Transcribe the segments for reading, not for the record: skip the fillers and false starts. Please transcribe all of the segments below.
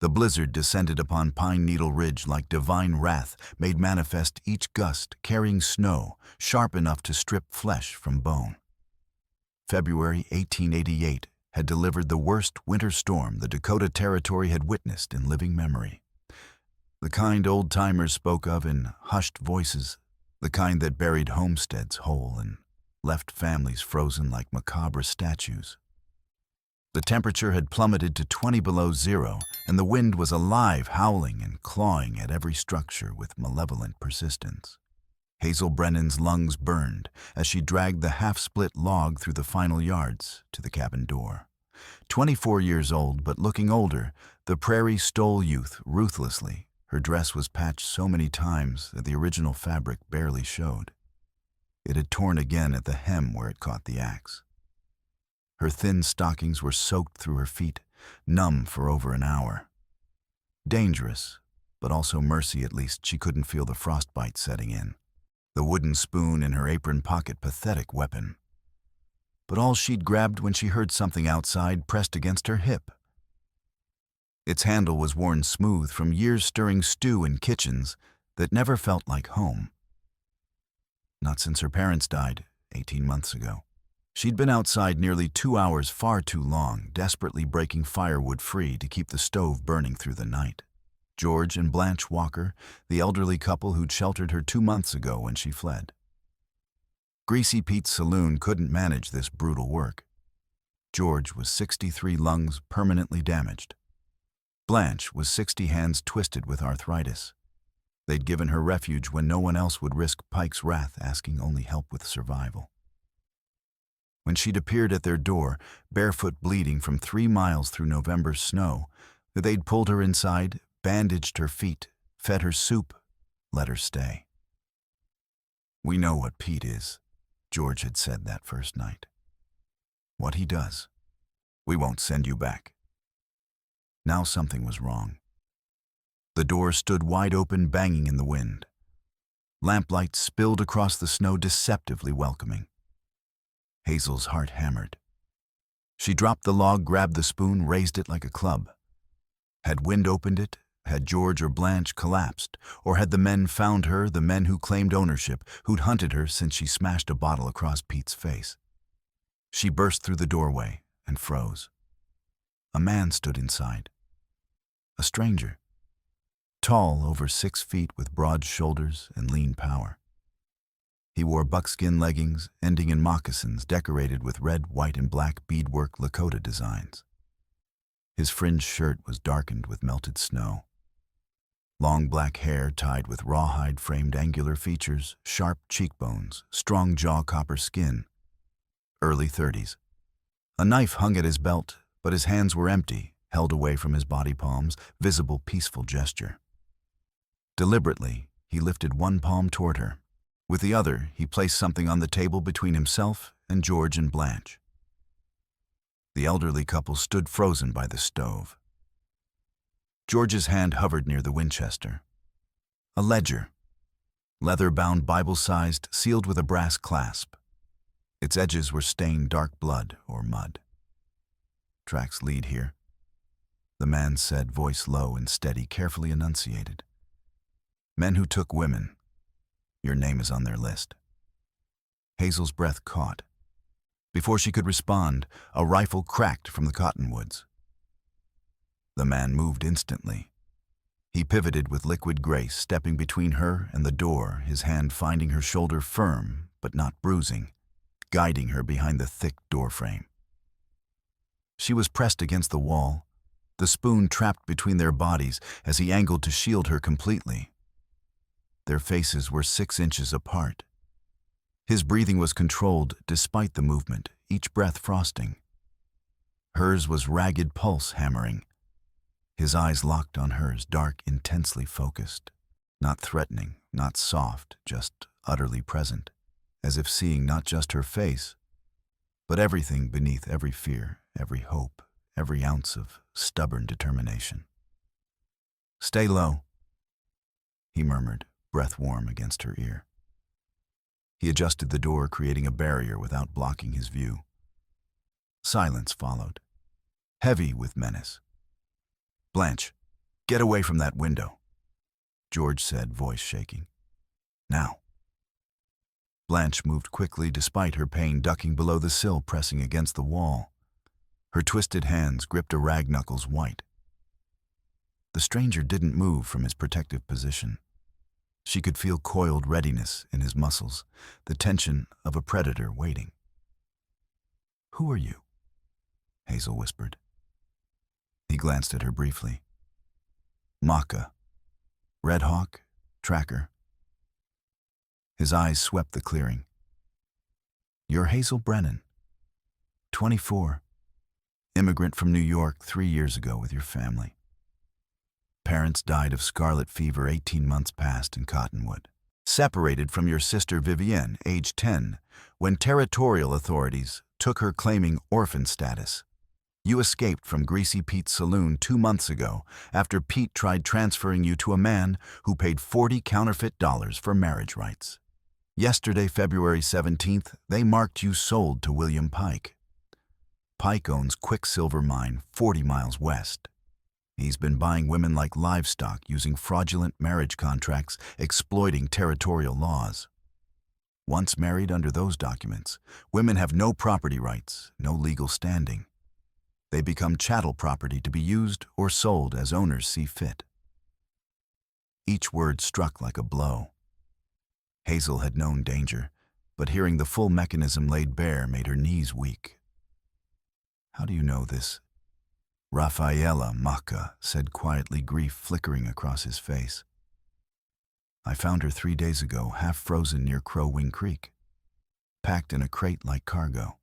The blizzard descended upon Pine Needle Ridge like divine wrath, made manifest each gust carrying snow sharp enough to strip flesh from bone. February 1888 had delivered the worst winter storm the Dakota Territory had witnessed in living memory. The kind old-timers spoke of in hushed voices, the kind that buried homesteads whole and left families frozen like macabre statues. The temperature had plummeted to 20 below zero, and the wind was alive, howling and clawing at every structure with malevolent persistence. Hazel Brennan's lungs burned as she dragged the half-split log through the final yards to the cabin door. 24 years old, but looking older, the prairie stole youth ruthlessly. Her dress was patched so many times that the original fabric barely showed. It had torn again at the hem where it caught the axe. Her thin stockings were soaked through her feet, numb for over an hour. Dangerous, but also mercy. At least she couldn't feel the frostbite setting in. The wooden spoon in her apron pocket, pathetic weapon. But all she'd grabbed when she heard something outside pressed against her hip. Its handle was worn smooth from years stirring stew in kitchens that never felt like home. Not since her parents died 18 months ago. She'd been outside nearly 2 hours, far too long, desperately breaking firewood free to keep the stove burning through the night. George and Blanche Walker, the elderly couple who'd sheltered her 2 months ago when she fled. Greasy Pete's saloon couldn't manage this brutal work. George was 63, lungs permanently damaged. Blanche was 60, hands twisted with arthritis. They'd given her refuge when no one else would risk Pike's wrath, asking only help with survival. When she'd appeared at their door, barefoot, bleeding from 3 miles through November's snow, they'd pulled her inside, bandaged her feet, fed her soup, let her stay. "We know what Pete is," George had said that first night. "What he does. We won't send you back." Now something was wrong. The door stood wide open, banging in the wind. Lamplight spilled across the snow, deceptively welcoming. Hazel's heart hammered. She dropped the log, grabbed the spoon, raised it like a club. Had wind opened it? Had George or Blanche collapsed? Or had the men found her, the men who claimed ownership, who'd hunted her since she smashed a bottle across Pete's face? She burst through the doorway and froze. A man stood inside. A stranger. Tall, over 6 feet, with broad shoulders and lean power. He wore buckskin leggings, ending in moccasins decorated with red, white, and black beadwork Lakota designs. His fringed shirt was darkened with melted snow. Long black hair tied with rawhide-framed angular features, sharp cheekbones, strong jaw, copper skin. Early 30s. A knife hung at his belt, but his hands were empty, held away from his body palms, visible, peaceful gesture. Deliberately, he lifted one palm toward her. With the other, he placed something on the table between himself and George and Blanche. The elderly couple stood frozen by the stove. George's hand hovered near the Winchester. A ledger, leather-bound, Bible-sized, sealed with a brass clasp. Its edges were stained dark blood or mud. "Tracks lead here," the man said, voice low and steady, carefully enunciated. "Men who took women. Your name is on their list." Hazel's breath caught. Before she could respond, a rifle cracked from the cottonwoods. The man moved instantly. He pivoted with liquid grace, stepping between her and the door, his hand finding her shoulder, firm but not bruising, guiding her behind the thick doorframe. She was pressed against the wall, the spoon trapped between their bodies as he angled to shield her completely. Their faces were 6 inches apart. His breathing was controlled despite the movement, each breath frosting. Hers was ragged pulse hammering. His eyes locked on hers, dark, intensely focused. Not threatening, not soft, just utterly present, as if seeing not just her face, but everything beneath, every fear, every hope, every ounce of stubborn determination. "Stay low," he murmured, breath warm against her ear. He adjusted the door, creating a barrier without blocking his view. Silence followed, heavy with menace. "Blanche," Get away from that window, George said, voice shaking. Now. Blanche moved quickly despite her pain, ducking below the sill, pressing against the wall. Her twisted hands gripped a rag knuckles white. The stranger didn't move from his protective position. She could feel coiled readiness in his muscles, the tension of a predator waiting. "Who are you?" Hazel whispered. He glanced at her briefly. "Maka. Red Hawk, tracker." His eyes swept the clearing. "You're Hazel Brennan, 24, immigrant from New York 3 years ago with your family. Parents died of scarlet fever 18 months past in Cottonwood. Separated from your sister Vivienne, age 10, when territorial authorities took her claiming orphan status. You escaped from Greasy Pete's saloon 2 months ago after Pete tried transferring you to a man who paid $40 counterfeit for marriage rights. Yesterday, February 17th, they marked you sold to William Pike. Pike owns Quicksilver Mine 40 miles west. He's been buying women like livestock using fraudulent marriage contracts, exploiting territorial laws. Once married under those documents, women have no property rights, no legal standing. They become chattel property to be used or sold as owners see fit. Each word struck like a blow. Hazel had known danger, but hearing the full mechanism laid bare made her knees weak. "How do you know this?" Rafaela Maka said quietly, grief flickering across his face. "I found her 3 days ago, half frozen near Crow Wing Creek, packed in a crate like cargo.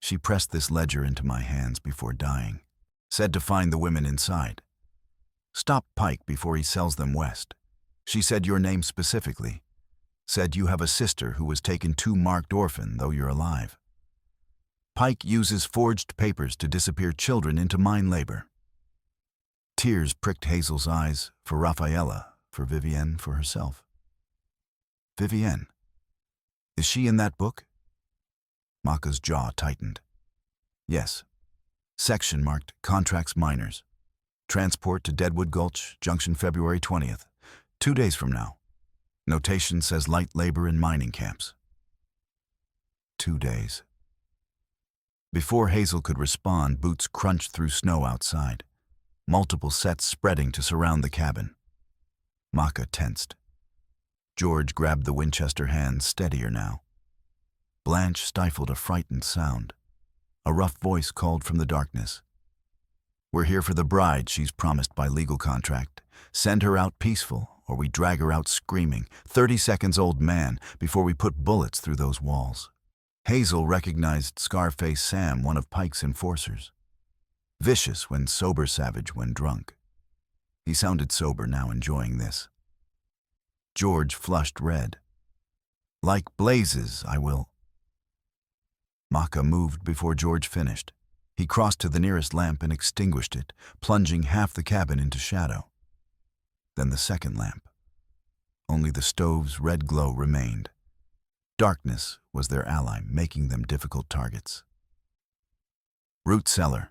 She pressed this ledger into my hands before dying, said to find the women inside. Stop Pike before he sells them west. She said your name specifically, said you have a sister who was taken too marked orphan, though you're alive. Pike uses forged papers to disappear children into mine labor." Tears pricked Hazel's eyes, for Rafaela, for Vivienne, for herself. "Vivienne? Is she in that book?" Maka's jaw tightened. "Yes. Section marked Contracts Minors. Transport to Deadwood Gulch, Junction February 20th, 2 days from now. Notation says light labor in mining camps." 2 days. Before Hazel could respond, boots crunched through snow outside, multiple sets spreading to surround the cabin. Maka tensed. George grabbed the Winchester hand, steadier now. Blanche stifled a frightened sound. A rough voice called from the darkness. "We're here for the bride she's promised by legal contract. Send her out peaceful, or we drag her out screaming, 30 seconds old man, before we put bullets through those walls." Hazel recognized Scarface Sam, one of Pike's enforcers. Vicious when sober, savage when drunk. He sounded sober now, enjoying this. George flushed red. "Like blazes, I will." Maka moved before George finished. He crossed to the nearest lamp and extinguished it, plunging half the cabin into shadow. Then the second lamp. Only the stove's red glow remained. Darkness was their ally, making them difficult targets. "Root cellar,"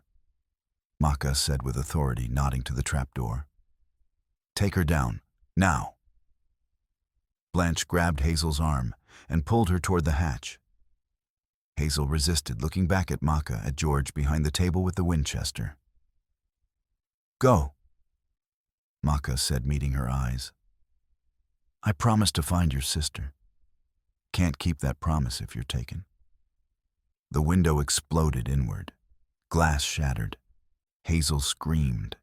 Maka said with authority, nodding to the trapdoor. "Take her down, now." Blanche grabbed Hazel's arm and pulled her toward the hatch. Hazel resisted, looking back at Maka, at George behind the table with the Winchester. "Go," Maka said, meeting her eyes. "I promised to find your sister. Can't keep that promise if you're taken." The window exploded inward. Glass shattered. Hazel screamed.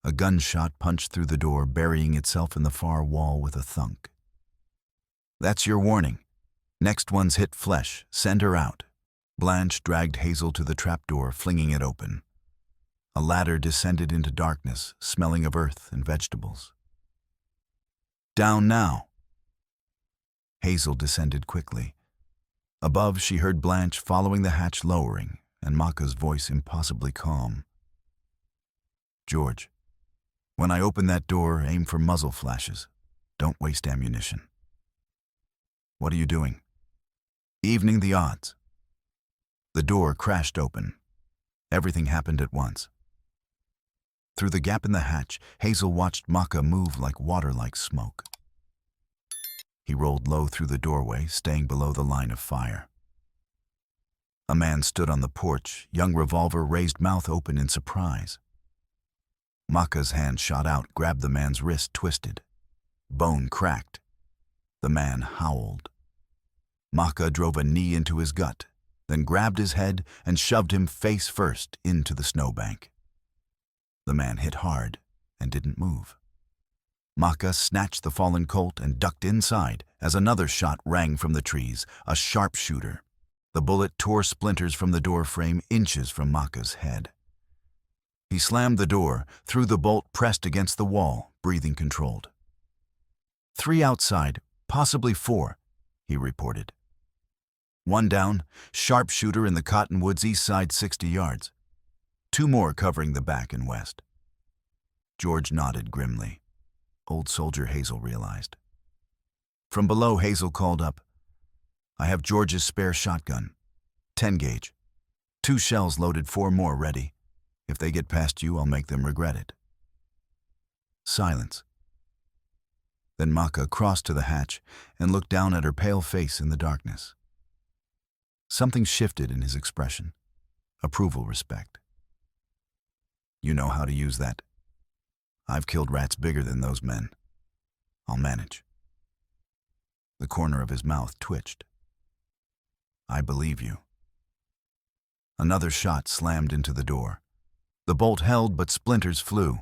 A gunshot punched through the door, burying itself in the far wall with a thunk. "That's your warning. Next one's hit flesh. Send her out." Blanche dragged Hazel to the trapdoor, flinging it open. A ladder descended into darkness, smelling of earth and vegetables. "Down now." Hazel descended quickly. Above, she heard Blanche following the hatch, lowering, and Maka's voice impossibly calm. "George, when I open that door, aim for muzzle flashes. Don't waste ammunition." "What are you doing?" "Evening the odds." The door crashed open. Everything happened at once. Through the gap in the hatch, Hazel watched Maka move like water like smoke. He rolled low through the doorway, staying below the line of fire. A man stood on the porch, young revolver raised, mouth open in surprise. Maka's hand shot out, grabbed the man's wrist, twisted. Bone cracked. The man howled. Maka drove a knee into his gut, then grabbed his head and shoved him face first into the snowbank. The man hit hard and didn't move. Maka snatched the fallen Colt and ducked inside as another shot rang from the trees, a sharpshooter. The bullet tore splinters from the door frame inches from Maka's head. He slammed the door, threw the bolt pressed against the wall, breathing controlled. 3 outside, possibly 4, he reported. 1 down, sharpshooter in the cottonwoods east side 60 yards. 2 more covering the back and west. George nodded grimly. Old soldier, Hazel realized. From below, Hazel called up, I have George's spare shotgun. 10 gauge. 2 shells loaded, 4 more ready. If they get past you, I'll make them regret it. Silence. Then Maka crossed to the hatch and looked down at her pale face in the darkness. Something shifted in his expression. Approval, respect. You know how to use that. I've killed rats bigger than those men. I'll manage. The corner of his mouth twitched. I believe you. Another shot slammed into the door. The bolt held, but splinters flew.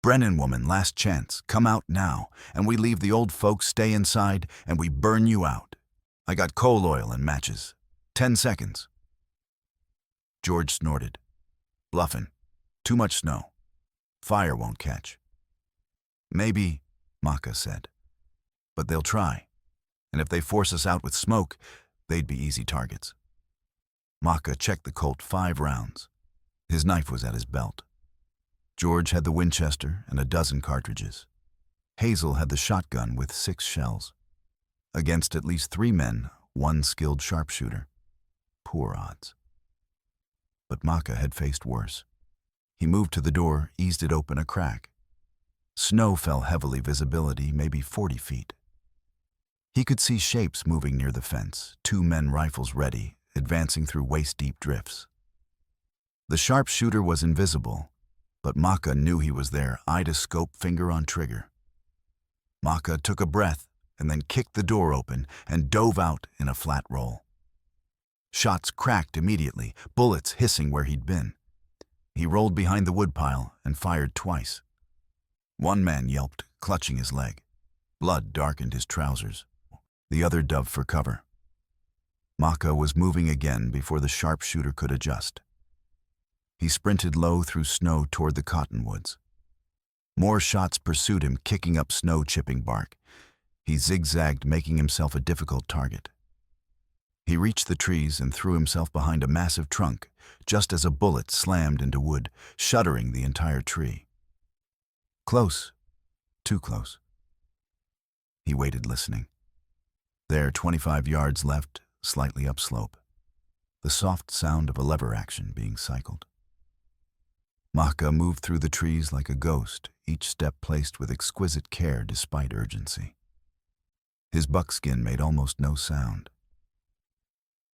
Brennan woman, last chance. Come out now, and we leave the old folks, stay inside, and we burn you out. I got coal oil and matches. 10 seconds. George snorted. Bluffin'. Too much snow. Fire won't catch. Maybe, Maka said. But they'll try. And if they force us out with smoke, they'd be easy targets. Maka checked the Colt 5 rounds. His knife was at his belt. George had the Winchester and a dozen cartridges. Hazel had the shotgun with 6 shells. Against at least 3 men, 1 skilled sharpshooter. Poor odds. But Maka had faced worse. He moved to the door, eased it open a crack. Snow fell heavily, visibility maybe 40 feet. He could see shapes moving near the fence, 2 men, rifles ready, advancing through waist-deep drifts. The sharpshooter was invisible, but Maka knew he was there, eye to scope, finger on trigger. Maka took a breath and then kicked the door open and dove out in a flat roll. Shots cracked immediately, bullets hissing where he'd been. He rolled behind the woodpile and fired twice. 1 man yelped, clutching his leg. Blood darkened his trousers. The other dove for cover. Maka was moving again before the sharpshooter could adjust. He sprinted low through snow toward the cottonwoods. More shots pursued him, kicking up snow-chipping bark. He zigzagged, making himself a difficult target. He reached the trees and threw himself behind a massive trunk, just as a bullet slammed into wood, shuddering the entire tree. Close. Too close. He waited, listening. There, 25 yards left, slightly upslope. The soft sound of a lever action being cycled. Maka moved through the trees like a ghost, each step placed with exquisite care despite urgency. His buckskin made almost no sound.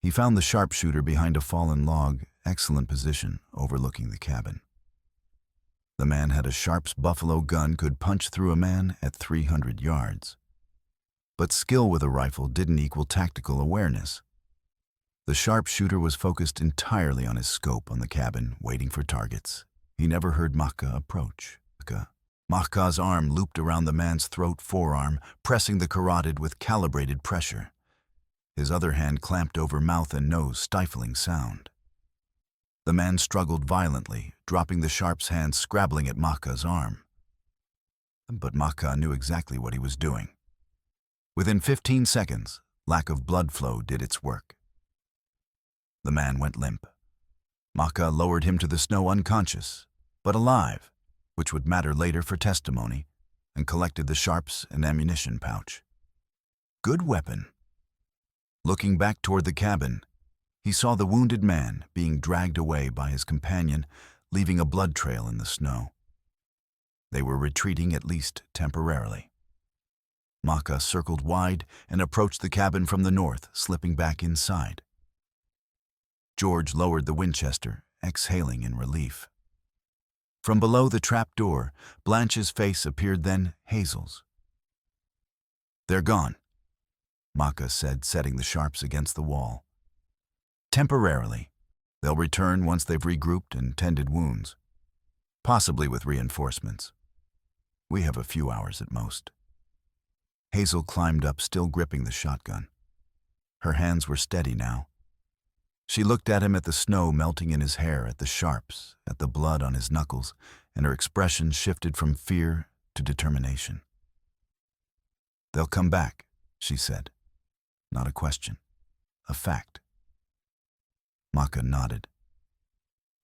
He found the sharpshooter behind a fallen log, excellent position, overlooking the cabin. The man had a Sharp's buffalo gun, could punch through a man at 300 yards. But skill with a rifle didn't equal tactical awareness. The sharpshooter was focused entirely on his scope on the cabin, waiting for targets. He never heard Maka approach. Maka's arm looped around the man's throat, forearm, pressing the carotid with calibrated pressure. His other hand clamped over mouth and nose, stifling sound. The man struggled violently, dropping the Sharp's hand, scrabbling at Maka's arm. But Maka knew exactly what he was doing. Within 15 seconds, lack of blood flow did its work. The man went limp. Maka lowered him to the snow unconscious, but alive, which would matter later for testimony, and collected the Sharps and ammunition pouch. Good weapon. Looking back toward the cabin, he saw the wounded man being dragged away by his companion, leaving a blood trail in the snow. They were retreating, at least temporarily. Maka circled wide and approached the cabin from the north, slipping back inside. George lowered the Winchester, exhaling in relief. From below the trap door, Blanche's face appeared, then Hazel's. "They're gone," Maka said, setting the sharps against the wall. "Temporarily. They'll return once they've regrouped and tended wounds. Possibly with reinforcements. We have a few hours at most." Hazel climbed up, still gripping the shotgun. Her hands were steady now. She looked at him, at the snow melting in his hair, at the sharps, at the blood on his knuckles, and her expression shifted from fear to determination. "They'll come back," she said. Not a question. A fact. Maka nodded.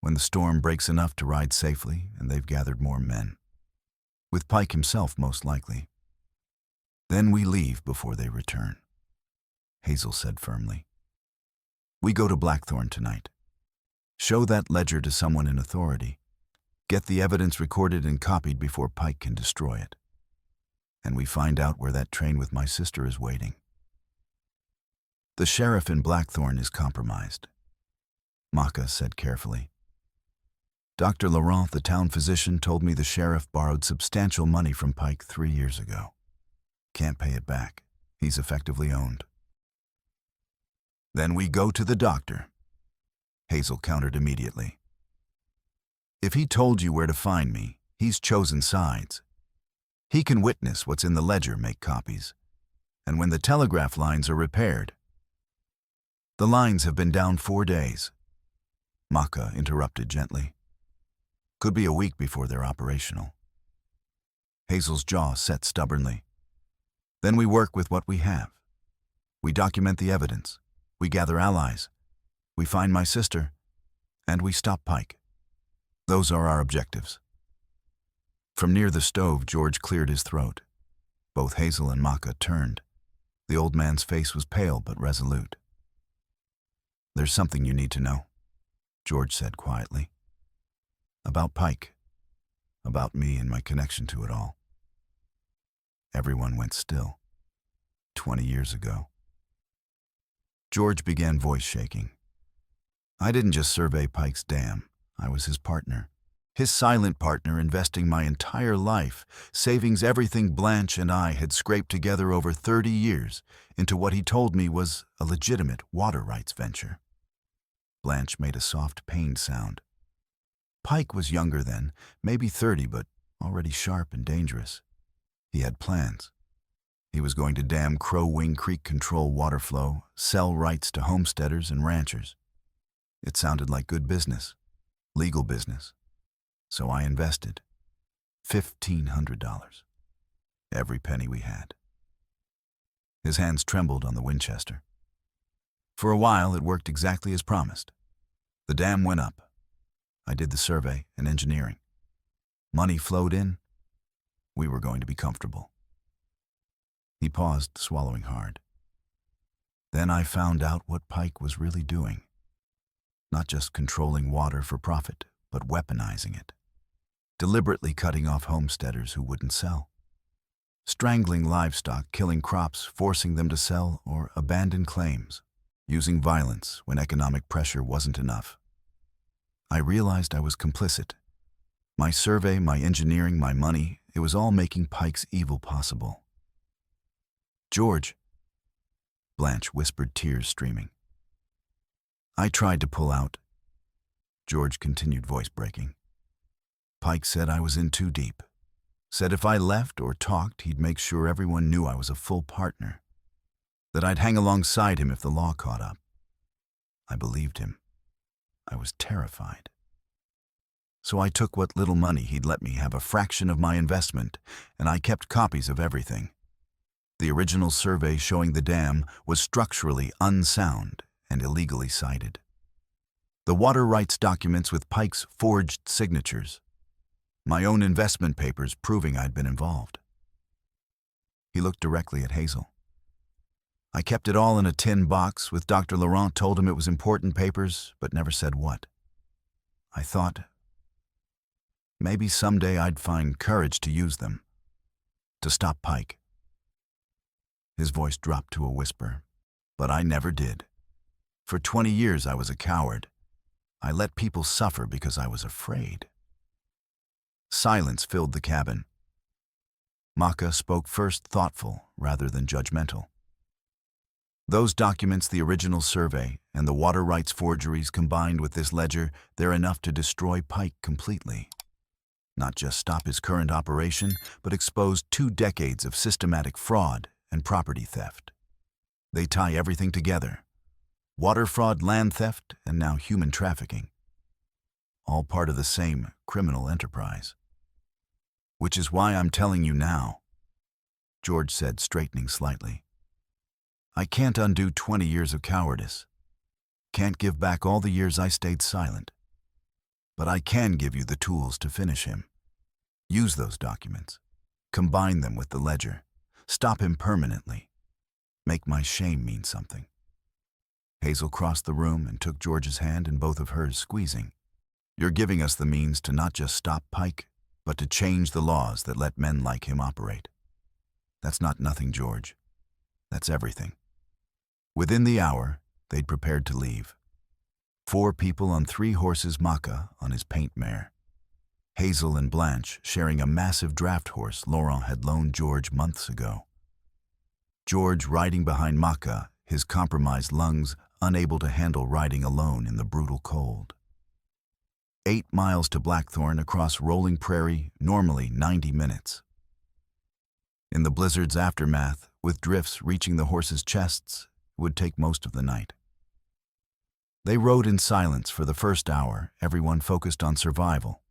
"When the storm breaks enough to ride safely, and they've gathered more men. With Pike himself, most likely. Then we leave before they return," Hazel said firmly. "We go to Blackthorn tonight. Show that ledger to someone in authority. Get the evidence recorded and copied before Pike can destroy it. And we find out where that train with my sister is waiting. The sheriff in Blackthorn is compromised," Maka said carefully. "Dr. Laurent, the town physician, told me the sheriff borrowed substantial money from Pike 3 years ago. Can't pay it back. He's effectively owned." "Then we go to the doctor," Hazel countered immediately. "If he told you where to find me, he's chosen sides. He can witness what's in the ledger, make copies. And when the telegraph lines are repaired—" "The lines have been down 4 days," Maka interrupted gently. "Could be a week before they're operational." Hazel's jaw set stubbornly. "Then we work with what we have. We document the evidence. We gather allies. We find my sister. And we stop Pike. Those are our objectives." From near the stove, George cleared his throat. Both Hazel and Maka turned. The old man's face was pale but resolute. "There's something you need to know," George said quietly. "About Pike. About me and my connection to it all." Everyone went still. 20 years ago. George began, voice shaking. "I didn't just survey Pike's dam. I was his partner. His silent partner, investing my entire life, savings, everything Blanche and I had scraped together over 30 years, into what he told me was a legitimate water rights venture." Blanche made a soft, pained sound. "Pike was younger then, maybe 30, but already sharp and dangerous. He had plans. He was going to dam Crow Wing Creek, control water flow, sell rights to homesteaders and ranchers. It sounded like good business, legal business. So I invested $1,500. Every penny we had." His hands trembled on the Winchester. "For a while, it worked exactly as promised. The dam went up. I did the survey and engineering. Money flowed in. We were going to be comfortable." He paused, swallowing hard. "Then I found out what Pike was really doing. Not just controlling water for profit, but weaponizing it. Deliberately cutting off homesteaders who wouldn't sell. Strangling livestock, killing crops, forcing them to sell or abandon claims. Using violence when economic pressure wasn't enough. I realized I was complicit. My survey, my engineering, my money, it was all making Pike's evil possible." "George," Blanche whispered, tears streaming. "I tried to pull out." George continued, voice breaking. "Pike said I was in too deep. Said if I left or talked, he'd make sure everyone knew I was a full partner. That I'd hang alongside him if the law caught up. I believed him. I was terrified. So I took what little money he'd let me have, a fraction of my investment, and I kept copies of everything. The original survey showing the dam was structurally unsound and illegally cited. The water rights documents with Pike's forged signatures. My own investment papers proving I'd been involved." He looked directly at Hazel. "I kept it all in a tin box with Dr. Laurent, told him it was important papers, but never said what. I thought, Maybe someday I'd find courage to use them. To stop Pike. His voice dropped to a whisper. But I never did. For 20 years I was a coward. I let people suffer because I was afraid. Silence filled the cabin. Maka spoke first, thoughtful rather than judgmental. Those documents, the original survey, and the water rights forgeries combined with this ledger, they're enough to destroy Pike completely. Not just stop his current operation, but expose 2 decades of systematic fraud and property theft. They tie everything together. Water fraud, land theft, and now human trafficking. All part of the same criminal enterprise. Which is why I'm telling you now, George said, straightening slightly. I can't undo 20 years of cowardice. Can't give back all the years I stayed silent. But I can give you the tools to finish him. Use those documents. Combine them with the ledger. Stop him permanently. Make my shame mean something. Hazel crossed the room and took George's hand in both of hers, squeezing. You're giving us the means to not just stop Pike, but to change the laws that let men like him operate. That's not nothing, George. That's everything. Within the hour, they'd prepared to leave. 4 people on 3 horses, Maka on his paint mare. Hazel and Blanche sharing a massive draft horse Laurent had loaned George months ago. George riding behind Maka, his compromised lungs unable to handle riding alone in the brutal cold. 8 miles to Blackthorn across rolling prairie, normally 90 minutes. In the blizzard's aftermath, with drifts reaching the horses' chests, it would take most of the night. They rode in silence for the first hour, everyone focused on survival.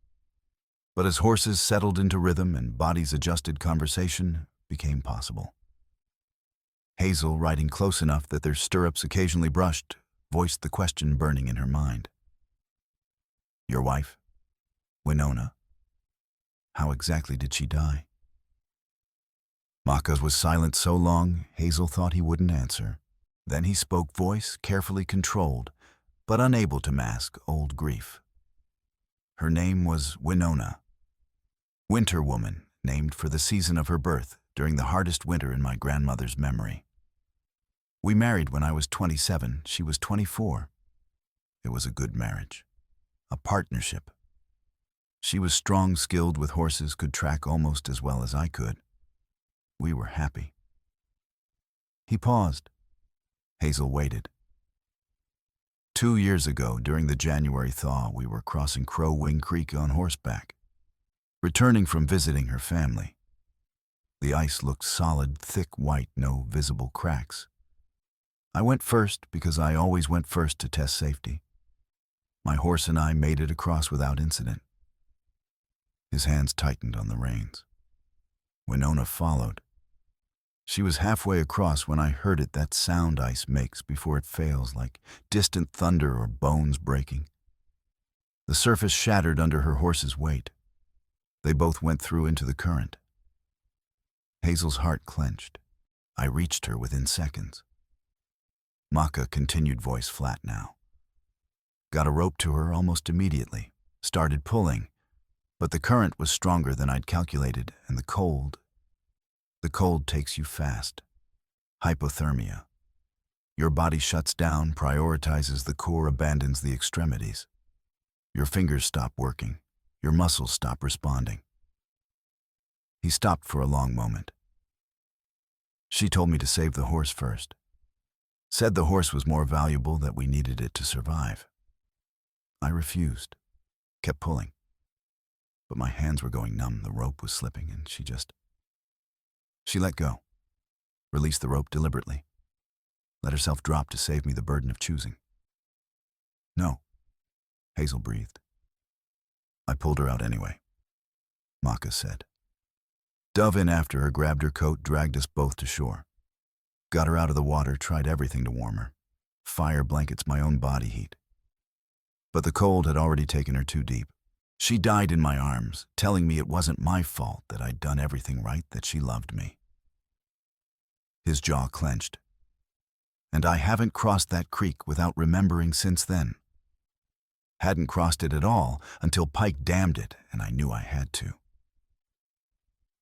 But as horses settled into rhythm and bodies adjusted, conversation became possible. Hazel, riding close enough that their stirrups occasionally brushed, voiced the question burning in her mind. Your wife, Winona, how exactly did she die? Maka was silent so long, Hazel thought he wouldn't answer. Then he spoke, voice carefully controlled, but unable to mask old grief. Her name was Winona. Winter woman, named for the season of her birth during the hardest winter in my grandmother's memory. We married when I was 27, she was 24. It was a good marriage, a partnership. She was strong, skilled with horses, could track almost as well as I could. We were happy. He paused. Hazel waited. 2 years ago, during the January thaw, we were crossing Crow Wing Creek on horseback, returning from visiting her family. The ice looked solid, thick white, no visible cracks. I went first because I always went first to test safety. My horse and I made it across without incident. His hands tightened on the reins. Winona followed. She was halfway across when I heard it, that sound ice makes before it fails, like distant thunder or bones breaking. The surface shattered under her horse's weight. They both went through into the current. Hazel's heart clenched. I reached her within seconds. Maka continued, voice flat now. Got a rope to her almost immediately. Started pulling, but the current was stronger than I'd calculated, and the cold takes you fast. Hypothermia. Your body shuts down, prioritizes the core, abandons the extremities. Your fingers stop working. Your muscles stop responding. He stopped for a long moment. She told me to save the horse first. Said the horse was more valuable, that we needed it to survive. I refused. Kept pulling. But my hands were going numb, the rope was slipping, and she let go. Released the rope deliberately. Let herself drop to save me the burden of choosing. No, Hazel breathed. I pulled her out anyway, Maka said. Dove in after her, grabbed her coat, dragged us both to shore. Got her out of the water, tried everything to warm her. Fire, blankets, my own body heat. But the cold had already taken her too deep. She died in my arms, telling me it wasn't my fault, that I'd done everything right, that she loved me. His jaw clenched. And I haven't crossed that creek without remembering since then. Hadn't crossed it at all until Pike dammed it, and I knew I had to.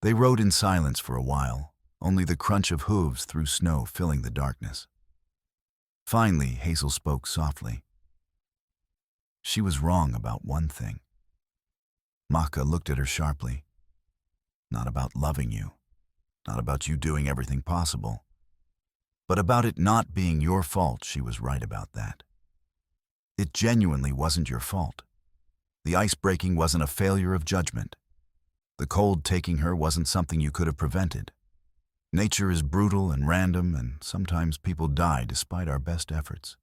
They rode in silence for a while, only the crunch of hooves through snow filling the darkness. Finally, Hazel spoke softly. She was wrong about one thing. Maka looked at her sharply. Not about loving you, not about you doing everything possible, but about it not being your fault. She was right about that. It genuinely wasn't your fault. The ice breaking wasn't a failure of judgment. The cold taking her wasn't something you could have prevented. Nature is brutal and random, and sometimes people die despite our best efforts.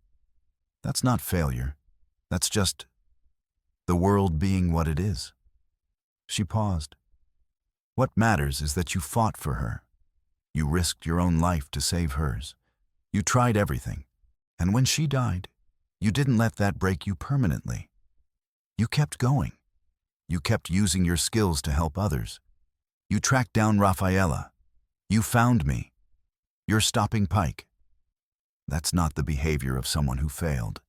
That's not failure. That's just the world being what it is. She paused. What matters is that you fought for her. You risked your own life to save hers. You tried everything. And when she died, you didn't let that break you permanently. You kept going. You kept using your skills to help others. You tracked down Rafaela. You found me. You're stopping Pike. That's not the behavior of someone who failed.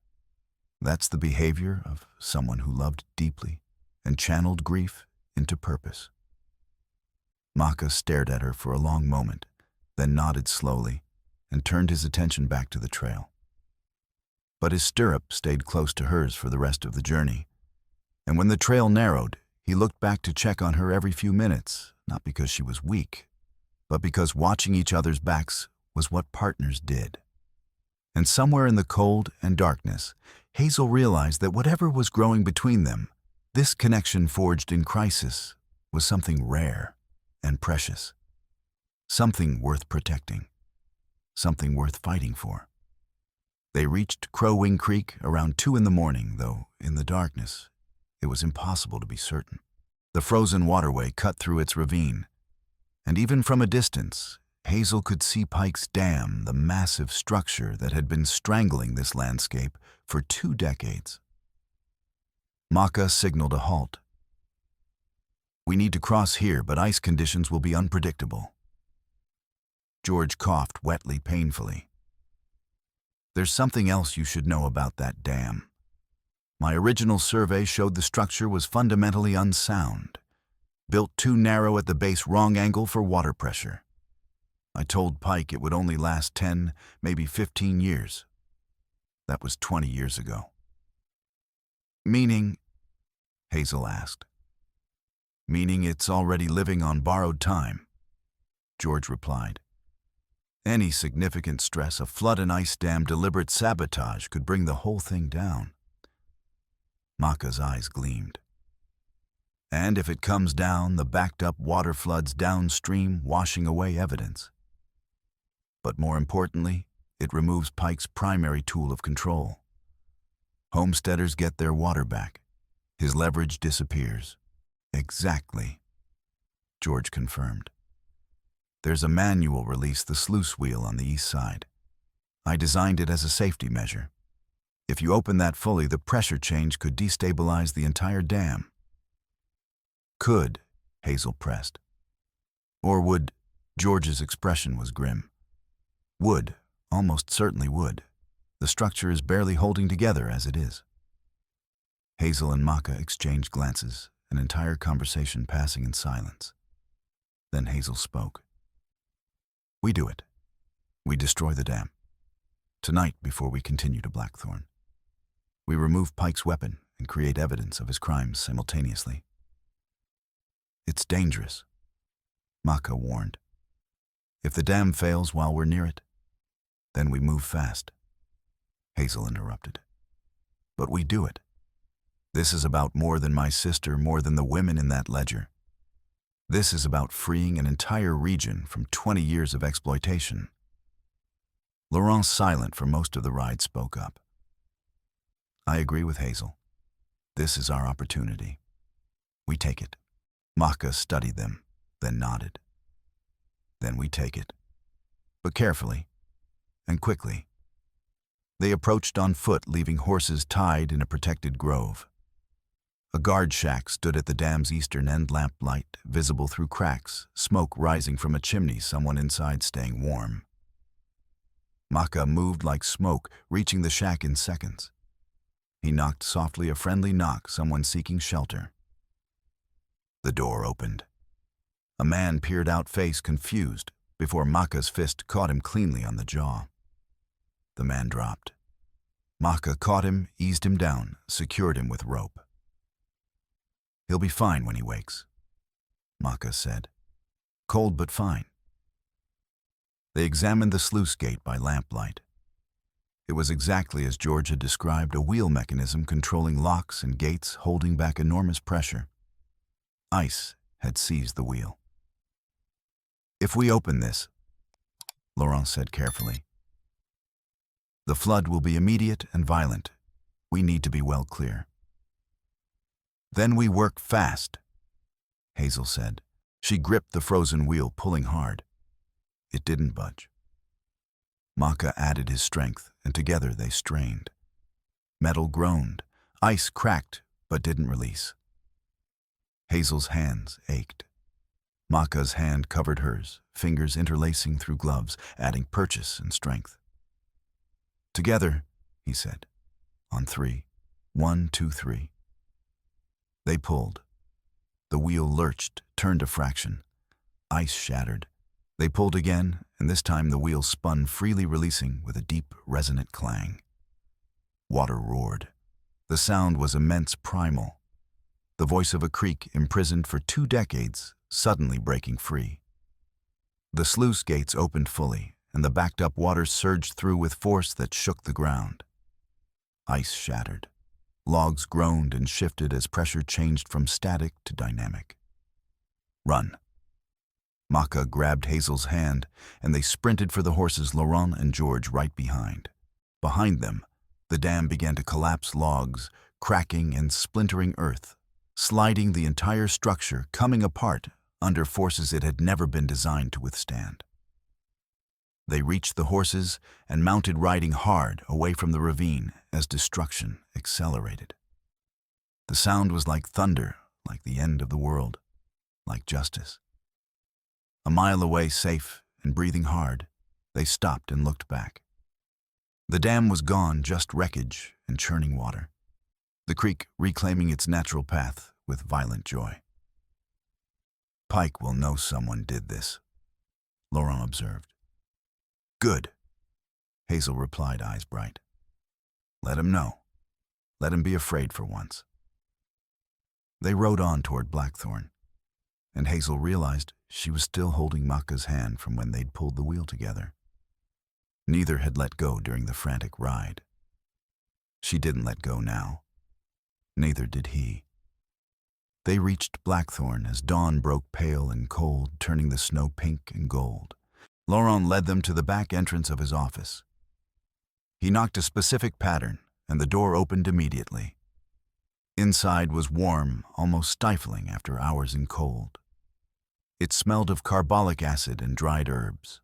That's the behavior of someone who loved deeply and channeled grief into purpose. Maka stared at her for a long moment, then nodded slowly and turned his attention back to the trail. But his stirrup stayed close to hers for the rest of the journey, and when the trail narrowed, he looked back to check on her every few minutes, not because she was weak, but because watching each other's backs was what partners did. And somewhere in the cold and darkness, Hazel realized that whatever was growing between them, this connection forged in crisis, was something rare and precious. Something worth protecting. Something worth fighting for. They reached Crow Wing Creek around 2 a.m, though in the darkness, it was impossible to be certain. The frozen waterway cut through its ravine, and even from a distance, Hazel could see Pike's Dam, the massive structure that had been strangling this landscape for 2 decades. Maka signaled a halt. We need to cross here, but ice conditions will be unpredictable. George coughed wetly, painfully. There's something else you should know about that dam. My original survey showed the structure was fundamentally unsound, built too narrow at the base, wrong angle for water pressure. I told Pike it would only last 10, maybe 15 years. That was 20 years ago. Meaning? Hazel asked. Meaning it's already living on borrowed time, George replied. Any significant stress, a flood and ice dam, deliberate sabotage could bring the whole thing down. Maka's eyes gleamed. And if it comes down, the backed-up water floods downstream, washing away evidence. But more importantly, it removes Pike's primary tool of control. Homesteaders get their water back. His leverage disappears. Exactly, George confirmed. There's a manual release, the sluice wheel on the east side. I designed it as a safety measure. If you open that fully, the pressure change could destabilize the entire dam. Could, Hazel pressed. Or would? George's expression was grim. Would, almost certainly would. The structure is barely holding together as it is. Hazel and Maka exchanged glances, an entire conversation passing in silence. Then Hazel spoke. We do it. We destroy the dam. Tonight, before we continue to Blackthorn. We remove Pike's weapon and create evidence of his crimes simultaneously. It's dangerous, Maka warned. If the dam fails while we're near it, then we move fast. Hazel interrupted. But we do it. This is about more than my sister, more than the women in that ledger. This is about freeing an entire region from 20 years of exploitation. Laurent, silent for most of the ride, spoke up. I agree with Hazel. This is our opportunity. We take it. Maka studied them, then nodded. Then we take it. But carefully and quickly. They approached on foot, leaving horses tied in a protected grove. A guard shack stood at the dam's eastern end, lamplight visible through cracks, smoke rising from a chimney, someone inside staying warm. Maka moved like smoke, reaching the shack in seconds. He knocked softly, a friendly knock, someone seeking shelter. The door opened. A man peered out, face confused, before Maka's fist caught him cleanly on the jaw. The man dropped. Maka caught him, eased him down, secured him with rope. "He'll be fine when he wakes," Maka said. "Cold but fine." They examined the sluice gate by lamplight. It was exactly as George had described, a wheel mechanism controlling locks and gates, holding back enormous pressure. Ice had seized the wheel. "If we open this," Laurent said carefully, "the flood will be immediate and violent. We need to be well clear." "Then we work fast," Hazel said. She gripped the frozen wheel, pulling hard. It didn't budge. Maka added his strength, and together they strained. Metal groaned. Ice cracked, but didn't release. Hazel's hands ached. Maka's hand covered hers, fingers interlacing through gloves, adding purchase and strength. "Together," he said. "On 3. 1, 2, 3. They pulled. The wheel lurched, turned a fraction. Ice shattered. They pulled again, and this time the wheel spun freely, releasing with a deep, resonant clang. Water roared. The sound was immense, primal. The voice of a creek imprisoned for 2 decades, suddenly breaking free. The sluice gates opened fully, and the backed-up waters surged through with force that shook the ground. Ice shattered. Logs groaned and shifted as pressure changed from static to dynamic. "Run." Maka grabbed Hazel's hand, and they sprinted for the horses, Laurent and George right behind. Behind them, the dam began to collapse, logs cracking and splintering earth, sliding the entire structure, coming apart under forces it had never been designed to withstand. They reached the horses and mounted, riding hard away from the ravine as destruction accelerated. The sound was like thunder, like the end of the world, like justice. A mile away, safe and breathing hard, they stopped and looked back. The dam was gone, just wreckage and churning water. The creek reclaiming its natural path with violent joy. "Pike will know someone did this," Laurent observed. "Good," Hazel replied, eyes bright. "Let him know. Let him be afraid for once." They rode on toward Blackthorn, and Hazel realized she was still holding Maka's hand from when they'd pulled the wheel together. Neither had let go during the frantic ride. She didn't let go now. Neither did he. They reached Blackthorn as dawn broke pale and cold, turning the snow pink and gold. Laurent led them to the back entrance of his office. He knocked a specific pattern, and the door opened immediately. Inside was warm, almost stifling after hours in cold. It smelled of carbolic acid and dried herbs.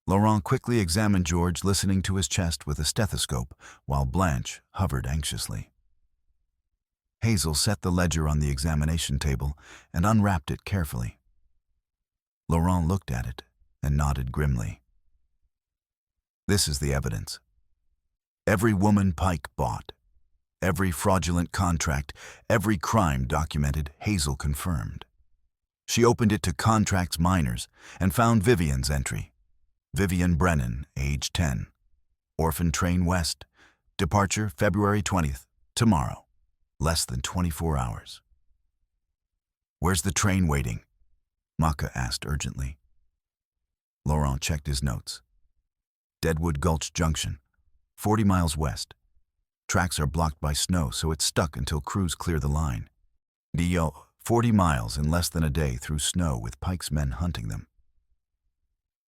Laurent quickly examined George, listening to his chest with a stethoscope, while Blanche hovered anxiously. Hazel set the ledger on the examination table and unwrapped it carefully. Laurent looked at it and nodded grimly. "This is the evidence. Every woman Pike bought, every fraudulent contract, every crime documented, Hazel confirmed. She opened it to contracts minors and found Vivian's entry. Vivian Brennan, age 10. Orphan Train West. Departure February 20th, tomorrow. Less than 24 hours. "Where's the train waiting?" Maka asked urgently. Laurent checked his notes. "Deadwood Gulch Junction, 40 miles west. Tracks are blocked by snow, so it's stuck until crews clear the line. D.O. 40 miles in less than a day through snow with Pike's men hunting them."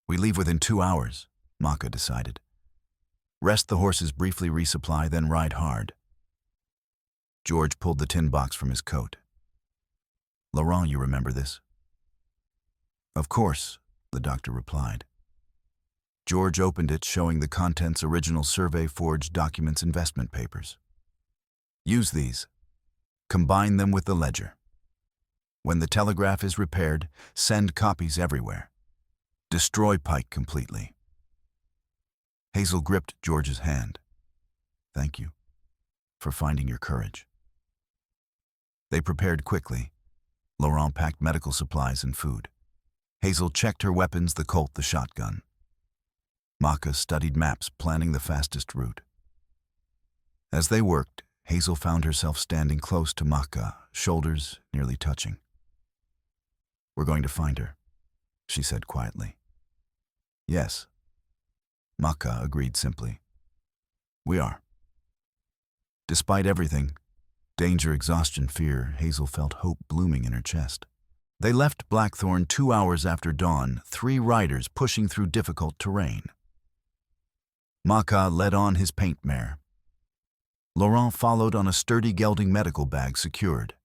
"We leave within 2 hours," Maka decided. "Rest the horses briefly, resupply, then ride hard." George pulled the tin box from his coat. "Laurent, you remember this?" "Of course," the doctor replied. George opened it, showing the contents: original survey, forged documents, investment papers. "Use these. Combine them with the ledger. When the telegraph is repaired, send copies everywhere. Destroy Pike completely." Hazel gripped George's hand. "Thank you. for finding your courage." They prepared quickly. Laurent packed medical supplies and food. Hazel checked her weapons, the Colt, the shotgun. Maka studied maps, planning the fastest route. As they worked, Hazel found herself standing close to Maka, shoulders nearly touching. "We're going to find her," she said quietly. "Yes," Maka agreed simply. "We are." Despite everything, danger, exhaustion, fear, Hazel felt hope blooming in her chest. They left Blackthorn 2 hours after dawn, 3 riders pushing through difficult terrain. Maka led on his paint mare. Laurent followed on a sturdy gelding medical bag secured.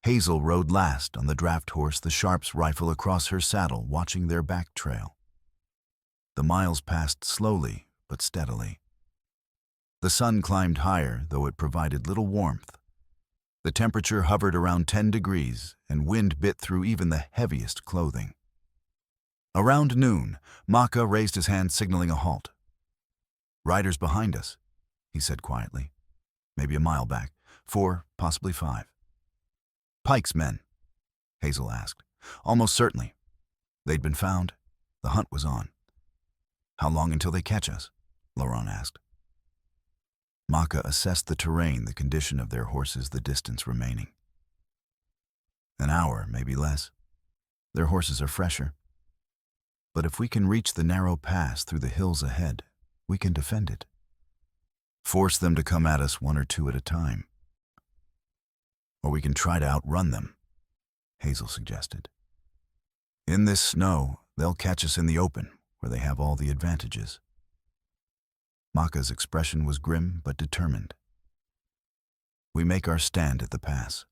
Hazel rode last on the draft horse, the Sharp's rifle across her saddle, watching their back trail. The miles passed slowly but steadily. The sun climbed higher, though it provided little warmth. The temperature hovered around 10 degrees, and wind bit through even the heaviest clothing. Around noon, Maka raised his hand, signaling a halt. "Riders behind us," he said quietly. "Maybe a mile back. 4, possibly 5. "Pike's men?" Hazel asked. "Almost certainly. They'd been found. The hunt was on." "How long until they catch us?" Laurent asked. Maka assessed the terrain, the condition of their horses, the distance remaining. "An hour, maybe less. Their horses are fresher. But if we can reach the narrow pass through the hills ahead, we can defend it. Force them to come at us 1 or 2 at a time. Or we can try to outrun them," Hazel suggested. "In this snow, they'll catch us in the open, where they have all the advantages." Maka's expression was grim but determined. "We make our stand at the pass."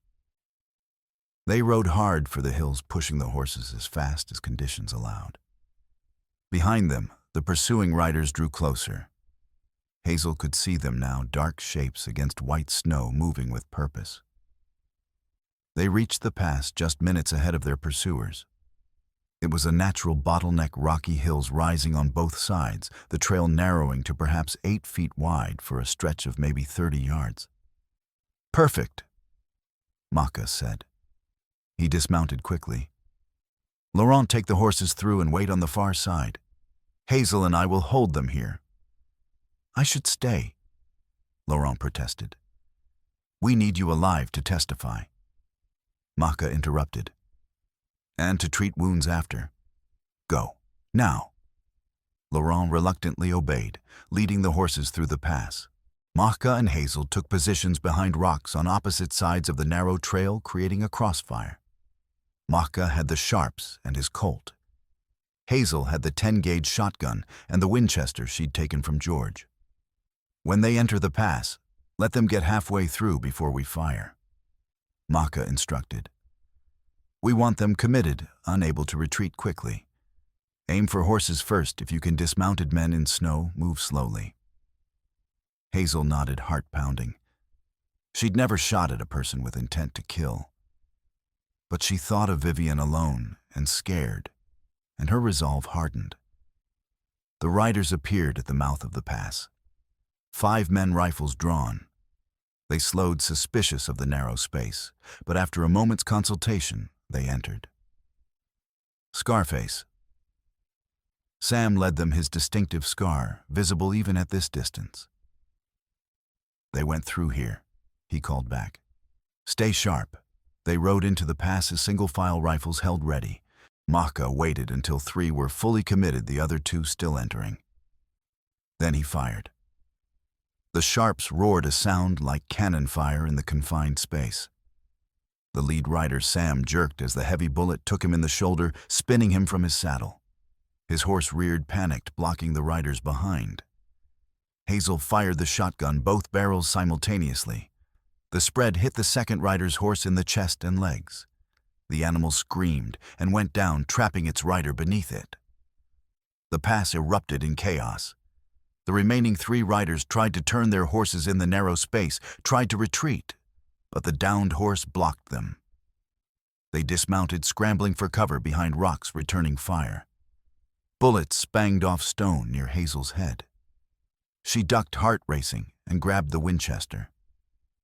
They rode hard for the hills, pushing the horses as fast as conditions allowed. Behind them, the pursuing riders drew closer. Hazel could see them now, dark shapes against white snow, moving with purpose. They reached the pass just minutes ahead of their pursuers. It was a natural bottleneck, rocky hills rising on both sides, the trail narrowing to perhaps 8 feet wide for a stretch of maybe 30 yards. "Perfect," Maka said. He dismounted quickly. "Laurent, take the horses through and wait on the far side. Hazel and I will hold them here." "I should stay," Laurent protested. "We need you alive to testify." Maka interrupted. "And to treat wounds after. Go, now." Laurent reluctantly obeyed, leading the horses through the pass. Maka and Hazel took positions behind rocks on opposite sides of the narrow trail, creating a crossfire. Maka had the Sharps and his Colt. Hazel had the 10-gauge shotgun and the Winchester she'd taken from George. "When they enter the pass, let them get halfway through before we fire," Maka instructed. "We want them committed, unable to retreat quickly. Aim for horses first. If you can, dismounted men in snow, move slowly." Hazel nodded, heart pounding. She'd never shot at a person with intent to kill. But she thought of Vivian alone and scared, and her resolve hardened. The riders appeared at the mouth of the pass. 5 men, rifles drawn. They slowed, suspicious of the narrow space, but after a moment's consultation, they entered. Scarface. Sam led them, his distinctive scar, visible even at this distance. "They went through here," he called back. "Stay sharp." They rode into the pass as single-file, rifles held ready. Maka waited until 3 were fully committed, the other 2 still entering. Then he fired. The Sharps roared, a sound like cannon fire in the confined space. The lead rider, Sam, jerked as the heavy bullet took him in the shoulder, spinning him from his saddle. His horse reared, panicked, blocking the riders behind. Hazel fired the shotgun, both barrels simultaneously. The spread hit the second rider's horse in the chest and legs. The animal screamed and went down, trapping its rider beneath it. The pass erupted in chaos. The remaining 3 riders tried to turn their horses in the narrow space, tried to retreat, but the downed horse blocked them. They dismounted, scrambling for cover behind rocks, returning fire. Bullets spanged off stone near Hazel's head. She ducked, heart racing, and grabbed the Winchester.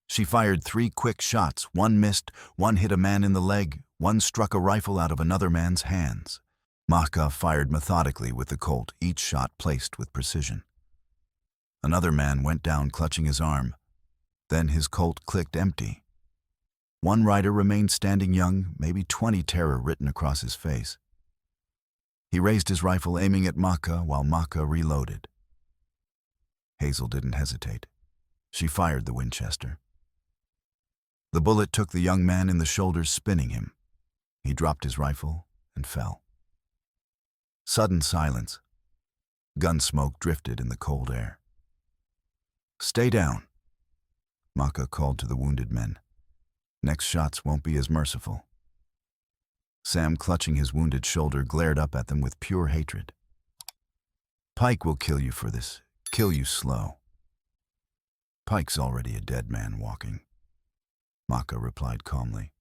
She fired 3 quick shots. One missed, one hit a man in the leg, one struck a rifle out of another man's hands. Maka fired methodically with the Colt, each shot placed with precision. Another man went down clutching his arm. Then his Colt clicked empty. One rider remained standing, young, maybe 20, terror written across his face. He raised his rifle, aiming at Maka while Maka reloaded. Hazel didn't hesitate. She fired the Winchester. The bullet took the young man in the shoulders, spinning him. He dropped his rifle and fell. Sudden silence. Gun smoke drifted in the cold air. "Stay down," Maka called to the wounded men. "Next shots won't be as merciful." Sam, clutching his wounded shoulder, glared up at them with pure hatred. "Pike will kill you for this, kill you slow." "Pike's already a dead man walking," Maka replied calmly.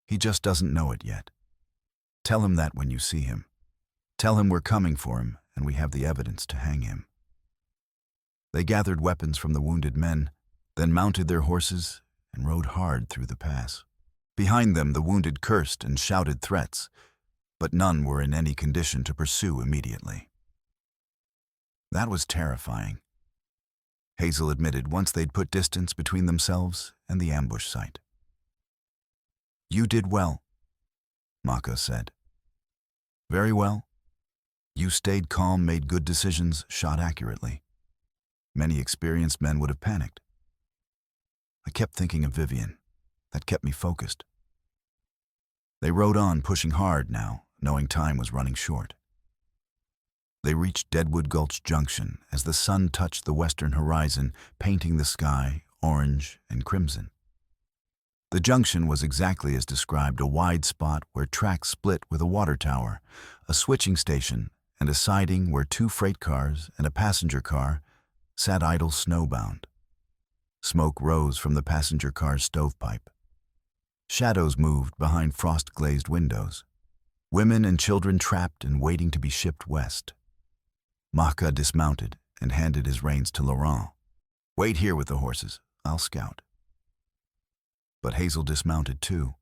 "He just doesn't know it yet. Tell him that when you see him. Tell him we're coming for him and we have the evidence to hang him." They gathered weapons from the wounded men, then mounted their horses and rode hard through the pass. Behind them, the wounded cursed and shouted threats, but none were in any condition to pursue immediately. That was terrifying, Hazel admitted once they'd put distance between themselves and the ambush site. "You did well," Maka said. "Very well. You stayed calm, made good decisions, shot accurately. Many experienced men would have panicked. I kept thinking of Vivian. That kept me focused." They rode on, pushing hard now, knowing time was running short. They reached Deadwood Gulch Junction as the sun touched the western horizon, painting the sky orange and crimson. The junction was exactly as described, a wide spot where tracks split with a water tower, a switching station, and a siding where 2 freight cars and a passenger car sat idle snowbound. Smoke rose from the passenger car's stovepipe. Shadows moved behind frost-glazed windows. Women and children trapped and waiting to be shipped west. Maka dismounted and handed his reins to Laurent. "Wait here with the horses. I'll scout." But Hazel dismounted too.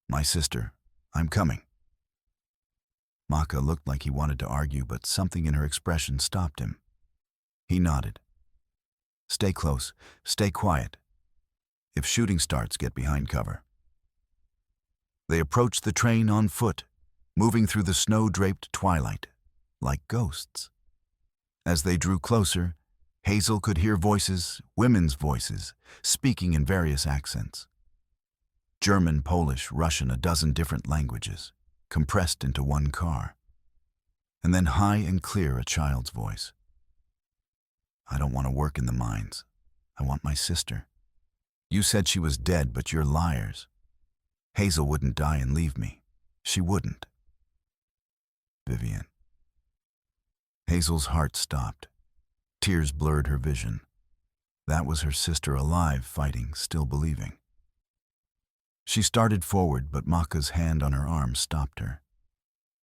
"My sister, I'm coming." Maka looked like he wanted to argue, but something in her expression stopped him. He nodded. "Stay close. Stay quiet. If shooting starts, get behind cover." They approached the train on foot, moving through the snow-draped twilight, like ghosts. As they drew closer, Hazel could hear voices, women's voices, speaking in various accents. German, Polish, Russian, a dozen different languages, compressed into one car. And then high and clear, a child's voice. "I don't want to work in the mines. I want my sister. You said she was dead, but you're liars. Hazel wouldn't die and leave me. She wouldn't." "Vivian." Hazel's heart stopped. Tears blurred her vision. That was her sister, alive, fighting, still believing. She started forward, but Maka's hand on her arm stopped her.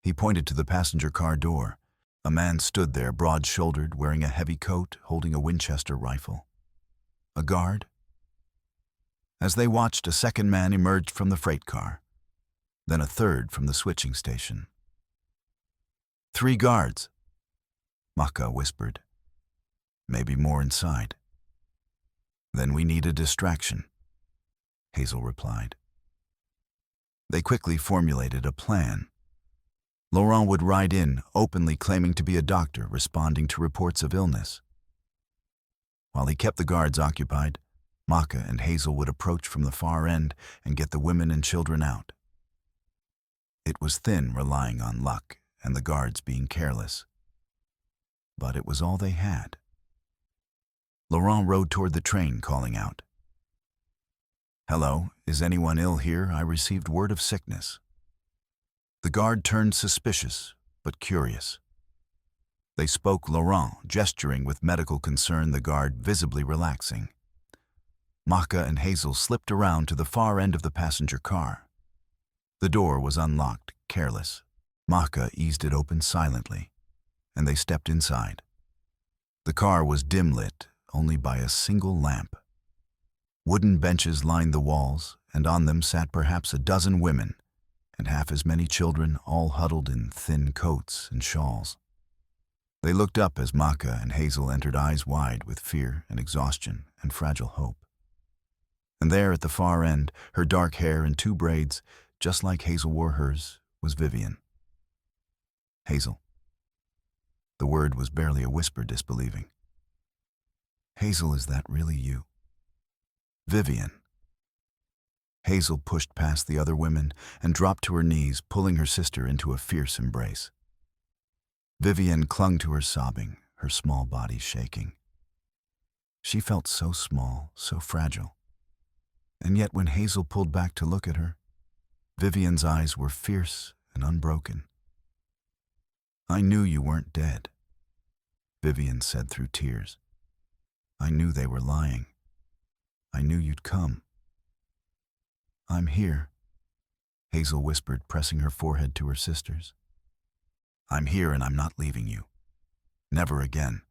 He pointed to the passenger car door. A man stood there, broad-shouldered, wearing a heavy coat, holding a Winchester rifle. A guard? As they watched, a second man emerged from the freight car, then a third from the switching station. "3 guards," Maka whispered. "Maybe more inside." "Then we need a distraction," Hazel replied. They quickly formulated a plan. Laurent would ride in, openly claiming to be a doctor, responding to reports of illness. While he kept the guards occupied, Maka and Hazel would approach from the far end and get the women and children out. It was thin, relying on luck and the guards being careless. But it was all they had. Laurent rode toward the train, calling out, "Hello, is anyone ill here? I received word of sickness." The guard turned suspicious, but curious. They spoke Laurent, gesturing with medical concern, the guard visibly relaxing. Maka and Hazel slipped around to the far end of the passenger car. The door was unlocked, careless. Maka eased it open silently, and they stepped inside. The car was dim lit, only by a single lamp. Wooden benches lined the walls, and on them sat perhaps a dozen women, and half as many children, all huddled in thin coats and shawls. They looked up as Maka and Hazel entered, eyes wide with fear and exhaustion and fragile hope. And there at the far end, her dark hair in two braids, just like Hazel wore hers, was Vivian. Hazel. The word was barely a whisper, disbelieving. Hazel, is that really you? Vivian. Hazel pushed past the other women and dropped to her knees, pulling her sister into a fierce embrace. Vivian clung to her, sobbing, her small body shaking. She felt so small, so fragile. And yet when Hazel pulled back to look at her, Vivian's eyes were fierce and unbroken. I knew you weren't dead, Vivian said through tears. I knew they were lying. I knew you'd come. I'm here, Hazel whispered, pressing her forehead to her sister's. I'm here and I'm not leaving you. Never again.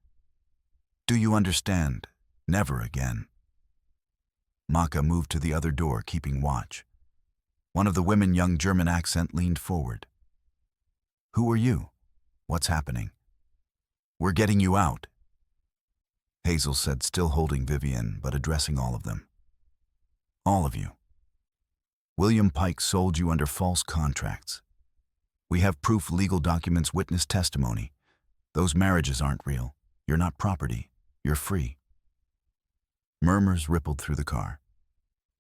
Do you understand? Never again. Maka moved to the other door, keeping watch. One of the women, young German accent, leaned forward. Who are you? What's happening? We're getting you out, Hazel said, still holding Vivian, but addressing all of them. All of you. William Pike sold you under false contracts. We have proof, legal documents, witness testimony. Those marriages aren't real. You're not property. You're free. Murmurs rippled through the car.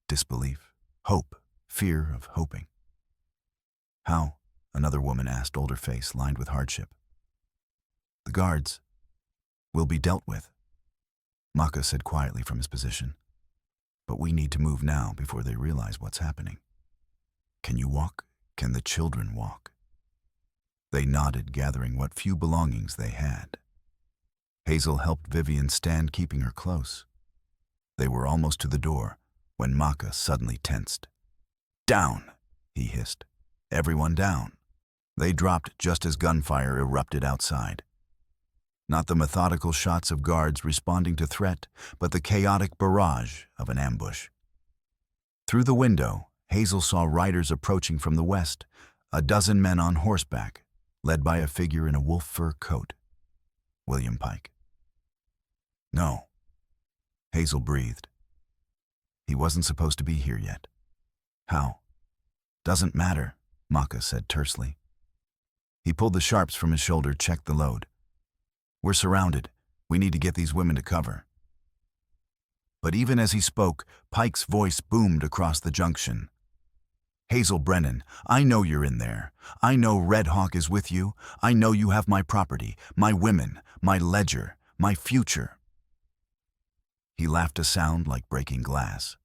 Disbelief, hope, fear of hoping. How? Another woman asked, older face lined with hardship. The guards will be dealt with, Maka said quietly from his position. But we need to move now before they realize what's happening. Can you walk? Can the children walk? They nodded, gathering what few belongings they had. Hazel helped Vivian stand, keeping her close. They were almost to the door when Maka suddenly tensed. Down, he hissed. Everyone down. They dropped just as gunfire erupted outside. Not the methodical shots of guards responding to threat, but the chaotic barrage of an ambush. Through the window, Hazel saw riders approaching from the west, a dozen men on horseback, led by a figure in a wolf fur coat. William Pike. No, Hazel breathed. He wasn't supposed to be here yet. How? Doesn't matter, Maka said tersely. He pulled the sharps from his shoulder, checked the load. We're surrounded. We need to get these women to cover. But even as he spoke, Pike's voice boomed across the junction. Hazel Brennan, I know you're in there. I know Red Hawk is with you. I know you have my property, my women, my ledger, my future. He laughed, a sound like breaking glass.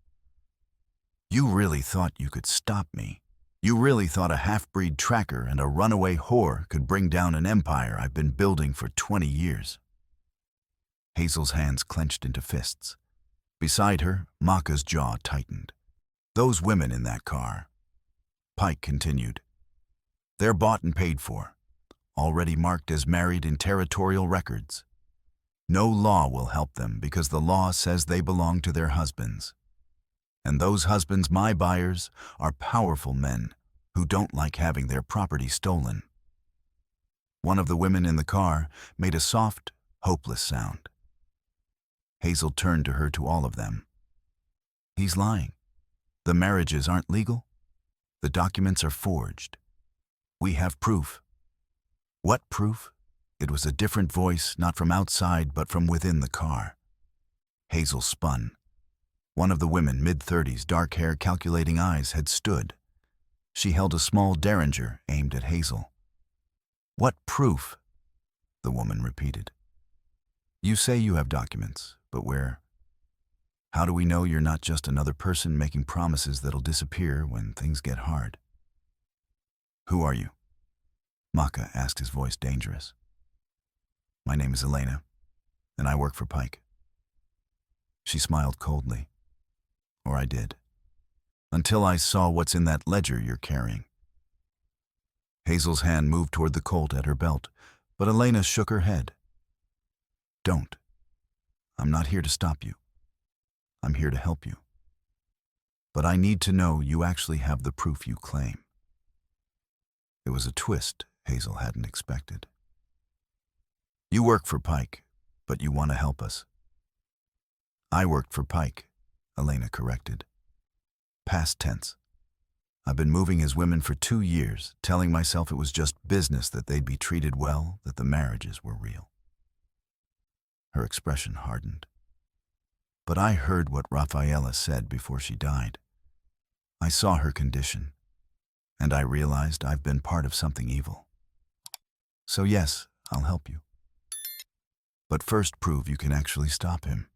You really thought you could stop me. You really thought a half-breed tracker and a runaway whore could bring down an empire I've been building for 20 years. Hazel's hands clenched into fists. Beside her, Maka's jaw tightened. Those women in that car. Pike continued. They're bought and paid for, already marked as married in territorial records. No law will help them because the law says they belong to their husbands. And those husbands, my buyers, are powerful men who don't like having their property stolen. One of the women in the car made a soft, hopeless sound. Hazel turned to her, to all of them. He's lying. The marriages aren't legal. The documents are forged. We have proof. What proof? It was a different voice, not from outside, but from within the car. Hazel spun. One of the women, mid-30s, dark hair, calculating eyes, had stood. She held a small derringer aimed at Hazel. What proof? The woman repeated. You say you have documents, but where? How do we know you're not just another person making promises that'll disappear when things get hard? Who are you? Maka asked, his voice dangerous. My name is Elena, and I work for Pike. She smiled coldly. Or I did. Until I saw what's in that ledger you're carrying. Hazel's hand moved toward the Colt at her belt, but Elena shook her head. Don't. I'm not here to stop you. I'm here to help you. but I need to know you actually have the proof you claim." It was a twist Hazel hadn't expected. "You work for Pike, but you want to help us." "I worked for Pike," Elena corrected. Past tense. "I've been moving his women for 2 years, telling myself it was just business, that they'd be treated well, that the marriages were real." Her expression hardened. "But I heard what Rafaela said before she died. I saw her condition, and I realized I've been part of something evil. So yes, I'll help you. But first prove you can actually stop him."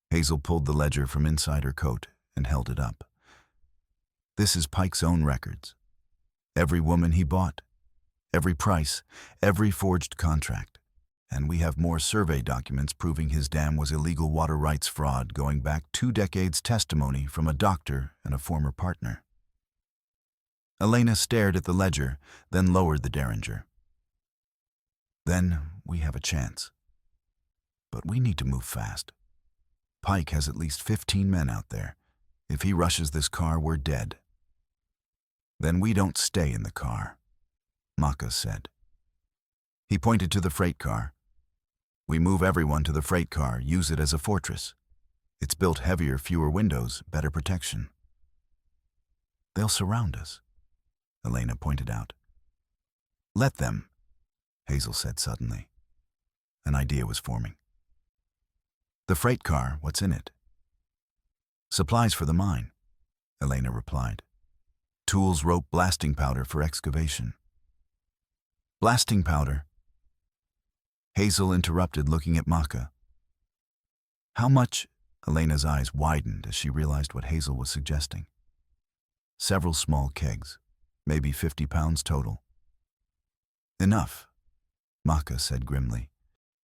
Hazel pulled the ledger from inside her coat and held it up. "This is Pike's own records. Every woman he bought, every price, every forged contract. And we have more survey documents proving his dam was illegal water rights fraud going back 2 decades, testimony from a doctor and a former partner." Elena stared at the ledger, then lowered the derringer. "Then we have a chance. But we need to move fast. Pike has at least 15 men out there. If he rushes this car, we're dead." "Then we don't stay in the car," Maka said. He pointed to the freight car. "We move everyone to the freight car, use it as a fortress. It's built heavier, fewer windows, better protection." "They'll surround us," Elena pointed out. "Let them," Hazel said suddenly. An idea was forming. "The freight car, what's in it?" "Supplies for the mine," Elena replied. "Tools, rope, blasting powder for excavation." "Blasting powder?" Hazel interrupted, looking at Maka. "How much?" Elena's eyes widened as she realized what Hazel was suggesting. "Several small kegs, maybe 50 pounds total." "Enough," Maka said grimly.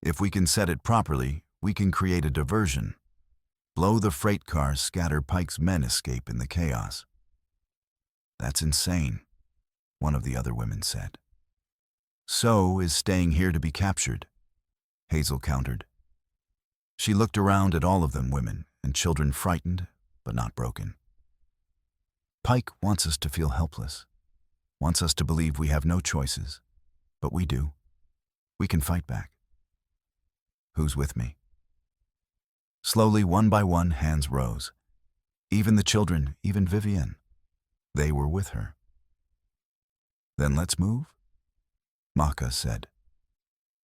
"If we can set it properly, we can create a diversion. Blow the freight car, scatter Pike's men, escape in the chaos." "That's insane," one of the other women said. "So is staying here to be captured," Hazel countered. She looked around at all of them, women and children, frightened but not broken. "Pike wants us to feel helpless, wants us to believe we have no choices, but we do. We can fight back. Who's with me?" Slowly, one by one, hands rose. Even the children, even Vivienne. They were with her. "Then let's move," Maka said,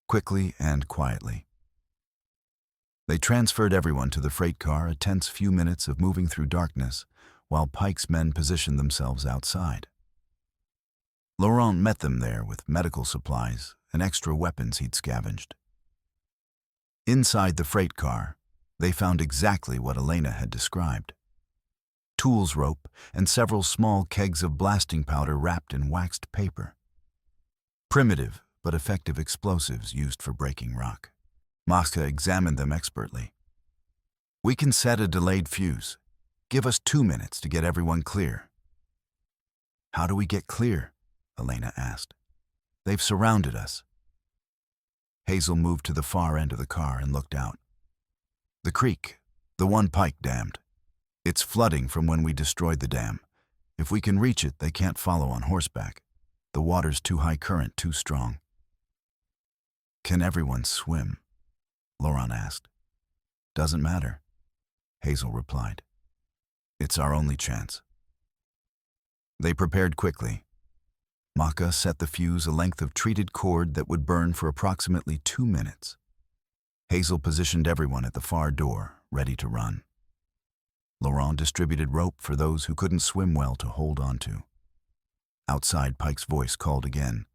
quickly and quietly. They transferred everyone to the freight car, a tense few minutes of moving through darkness, while Pike's men positioned themselves outside. Laurent met them there with medical supplies and extra weapons he'd scavenged. Inside the freight car, they found exactly what Elena had described. Tools, rope, and several small kegs of blasting powder wrapped in waxed paper. Primitive but effective explosives used for breaking rock. Maka examined them expertly. "We can set a delayed fuse. Give us 2 minutes to get everyone clear." "How do we get clear?" Elena asked. "They've surrounded us." Hazel moved to the far end of the car and looked out. "The creek, the one Pike dammed. It's flooding from when we destroyed the dam. If we can reach it, they can't follow on horseback. The water's too high current, too strong." "Can everyone swim?" Laurent asked. "Doesn't matter," Hazel replied. "It's our only chance." They prepared quickly. Maka set the fuse, a length of treated cord that would burn for approximately 2 minutes. Hazel positioned everyone at the far door, ready to run. Laurent distributed rope for those who couldn't swim well to hold onto. Outside, Pike's voice called again.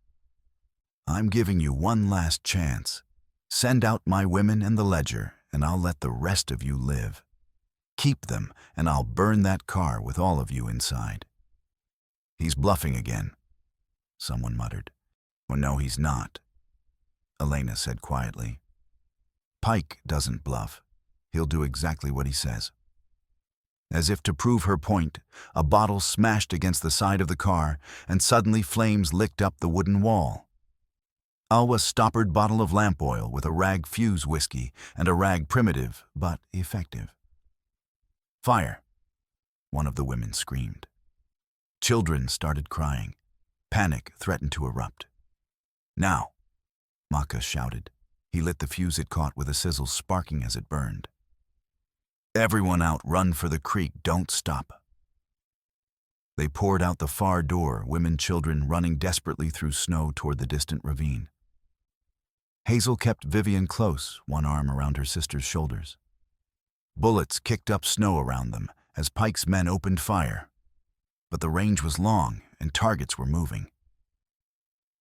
"I'm giving you one last chance. Send out my women and the ledger, and I'll let the rest of you live. Keep them, and I'll burn that car with all of you inside." "He's bluffing again," someone muttered. "Well, no, he's not," Elena said quietly. "Pike doesn't bluff. He'll do exactly what he says." As if to prove her point, a bottle smashed against the side of the car, and suddenly flames licked up the wooden wall. Alwa's stoppered bottle of lamp oil with a rag fuse whiskey and a rag, primitive but effective. "Fire!" one of the women screamed. Children started crying. Panic threatened to erupt. Now, Maka shouted. He lit the fuse it caught with a sizzle sparking as it burned. Everyone out, run for the creek, don't stop. They poured out the far door, women, children running desperately through snow toward the distant ravine. Hazel kept Vivian close, one arm around her sister's shoulders. Bullets kicked up snow around them as Pike's men opened fire. But the range was long and targets were moving.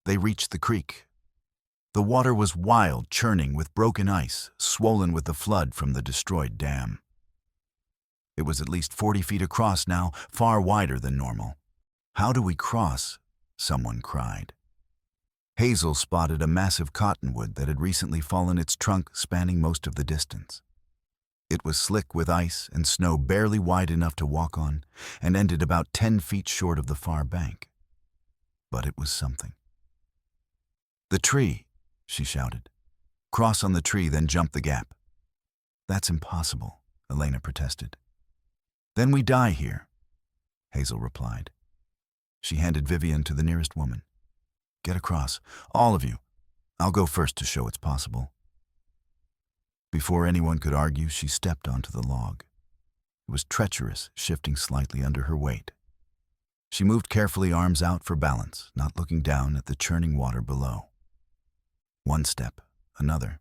They reached the creek. The water was wild, churning with broken ice, swollen with the flood from the destroyed dam. It was at least 40 feet across now, far wider than normal. "How do we cross?" someone cried. Hazel spotted a massive cottonwood that had recently fallen, its trunk spanning most of the distance. It was slick with ice and snow barely wide enough to walk on, and ended about 10 feet short of the far bank. But it was something. "The tree," she shouted. "Cross on the tree, then jump the gap." "That's impossible," Elena protested. "Then we die here," Hazel replied. She handed Vivian to the nearest woman. "Get across, all of you. I'll go first to show it's possible." Before anyone could argue, she stepped onto the log. It was treacherous, shifting slightly under her weight. She moved carefully, arms out for balance, not looking down at the churning water below. One step, another.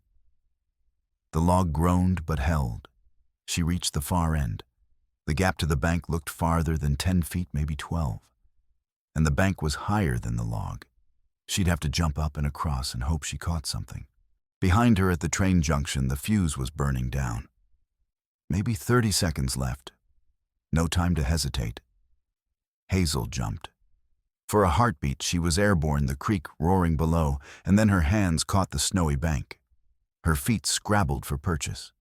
The log groaned but held. She reached the far end. The gap to the bank looked farther than 10 feet, maybe 12. And the bank was higher than the log. She'd have to jump up and across and hope she caught something. Behind her at the train junction, the fuse was burning down. Maybe 30 seconds left. No time to hesitate. Hazel jumped. For a heartbeat, she was airborne, the creek roaring below, and then her hands caught the snowy bank. Her feet scrabbled for purchase.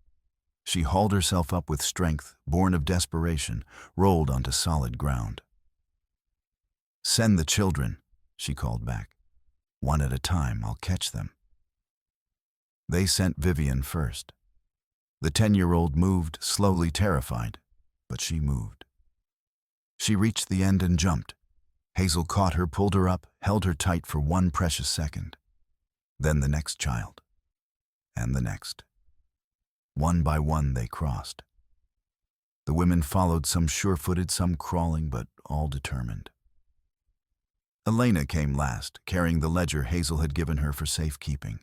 She hauled herself up with strength, born of desperation, rolled onto solid ground. "Send the children," she called back. "One at a time, I'll catch them." They sent Vivian first. The 10-year-old moved, slowly, terrified, but she moved. She reached the end and jumped. Hazel caught her, pulled her up, held her tight for one precious second. Then the next child. And the next. One by one they crossed. The women followed, some sure-footed, some crawling, but all determined. Elena came last, carrying the ledger Hazel had given her for safekeeping.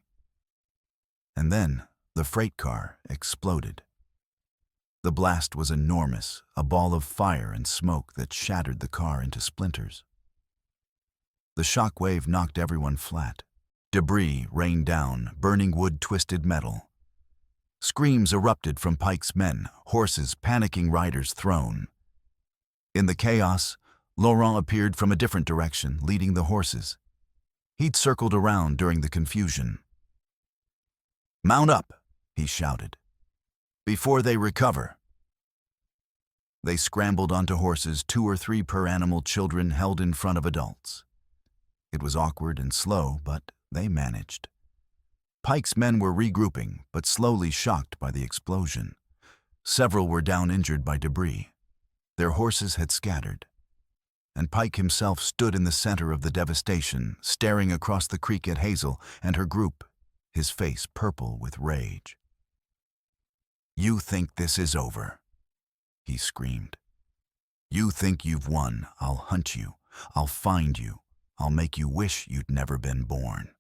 And then the freight car exploded. The blast was enormous, a ball of fire and smoke that shattered the car into splinters. The shock wave knocked everyone flat. Debris rained down, burning wood, twisted metal. Screams erupted from Pike's men, horses, panicking riders thrown. In the chaos, Laurent appeared from a different direction, leading the horses. He'd circled around during the confusion. "Mount up," he shouted, "before they recover." They scrambled onto horses, 2 or 3 per animal, children held in front of adults. It was awkward and slow, but they managed. Pike's men were regrouping, but slowly, shocked by the explosion. Several were down, injured by debris. Their horses had scattered. And Pike himself stood in the center of the devastation, staring across the creek at Hazel and her group, his face purple with rage. "You think this is over?" he screamed. "You think you've won? I'll hunt you. I'll find you. I'll make you wish you'd never been born."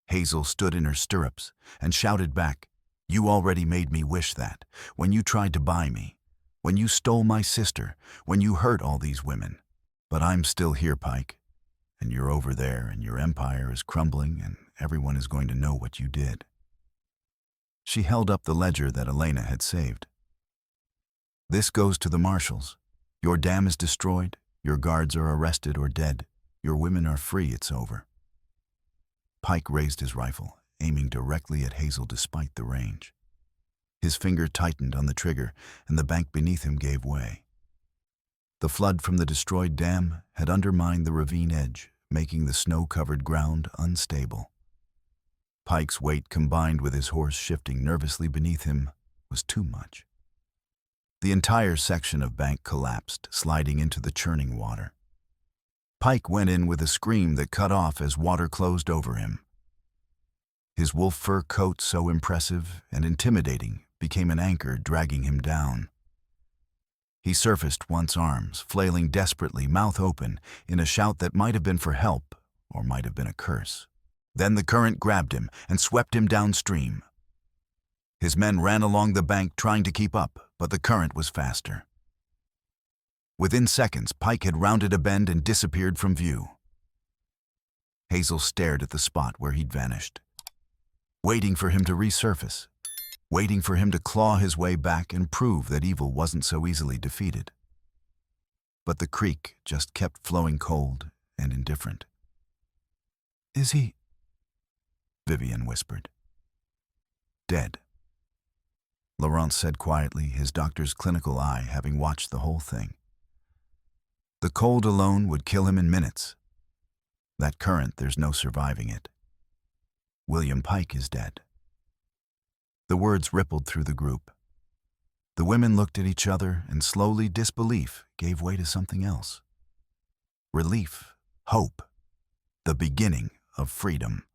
Hazel stood in her stirrups and shouted back, "You already made me wish that, when you tried to buy me, when you stole my sister, when you hurt all these women. But I'm still here, Pike, and you're over there, and your empire is crumbling, and everyone is going to know what you did." She held up the ledger that Elena had saved. "This goes to the marshals. Your dam is destroyed, your guards are arrested or dead, your women are free, it's over." Pike raised his rifle, aiming directly at Hazel despite the range. His finger tightened on the trigger, and the bank beneath him gave way. The flood from the destroyed dam had undermined the ravine edge, making the snow-covered ground unstable. Pike's weight, combined with his horse shifting nervously beneath him, was too much. The entire section of bank collapsed, sliding into the churning water. Pike went in with a scream that cut off as water closed over him. His wolf fur coat, so impressive and intimidating, became an anchor dragging him down. He surfaced once arms, flailing desperately, mouth open, in a shout that might have been for help or might have been a curse. Then the current grabbed him and swept him downstream. His men ran along the bank trying to keep up, but the current was faster. Within seconds, Pike had rounded a bend and disappeared from view. Hazel stared at the spot where he'd vanished, waiting for him to resurface, waiting for him to claw his way back and prove that evil wasn't so easily defeated. But the creek just kept flowing cold and indifferent. "Is he?" Vivian whispered. "Dead," Laurent said quietly, his doctor's clinical eye having watched the whole thing. "The cold alone would kill him in minutes. That current, there's no surviving it. William Pike is dead." The words rippled through the group. The women looked at each other, and slowly disbelief gave way to something else. Relief, hope, the beginning of freedom.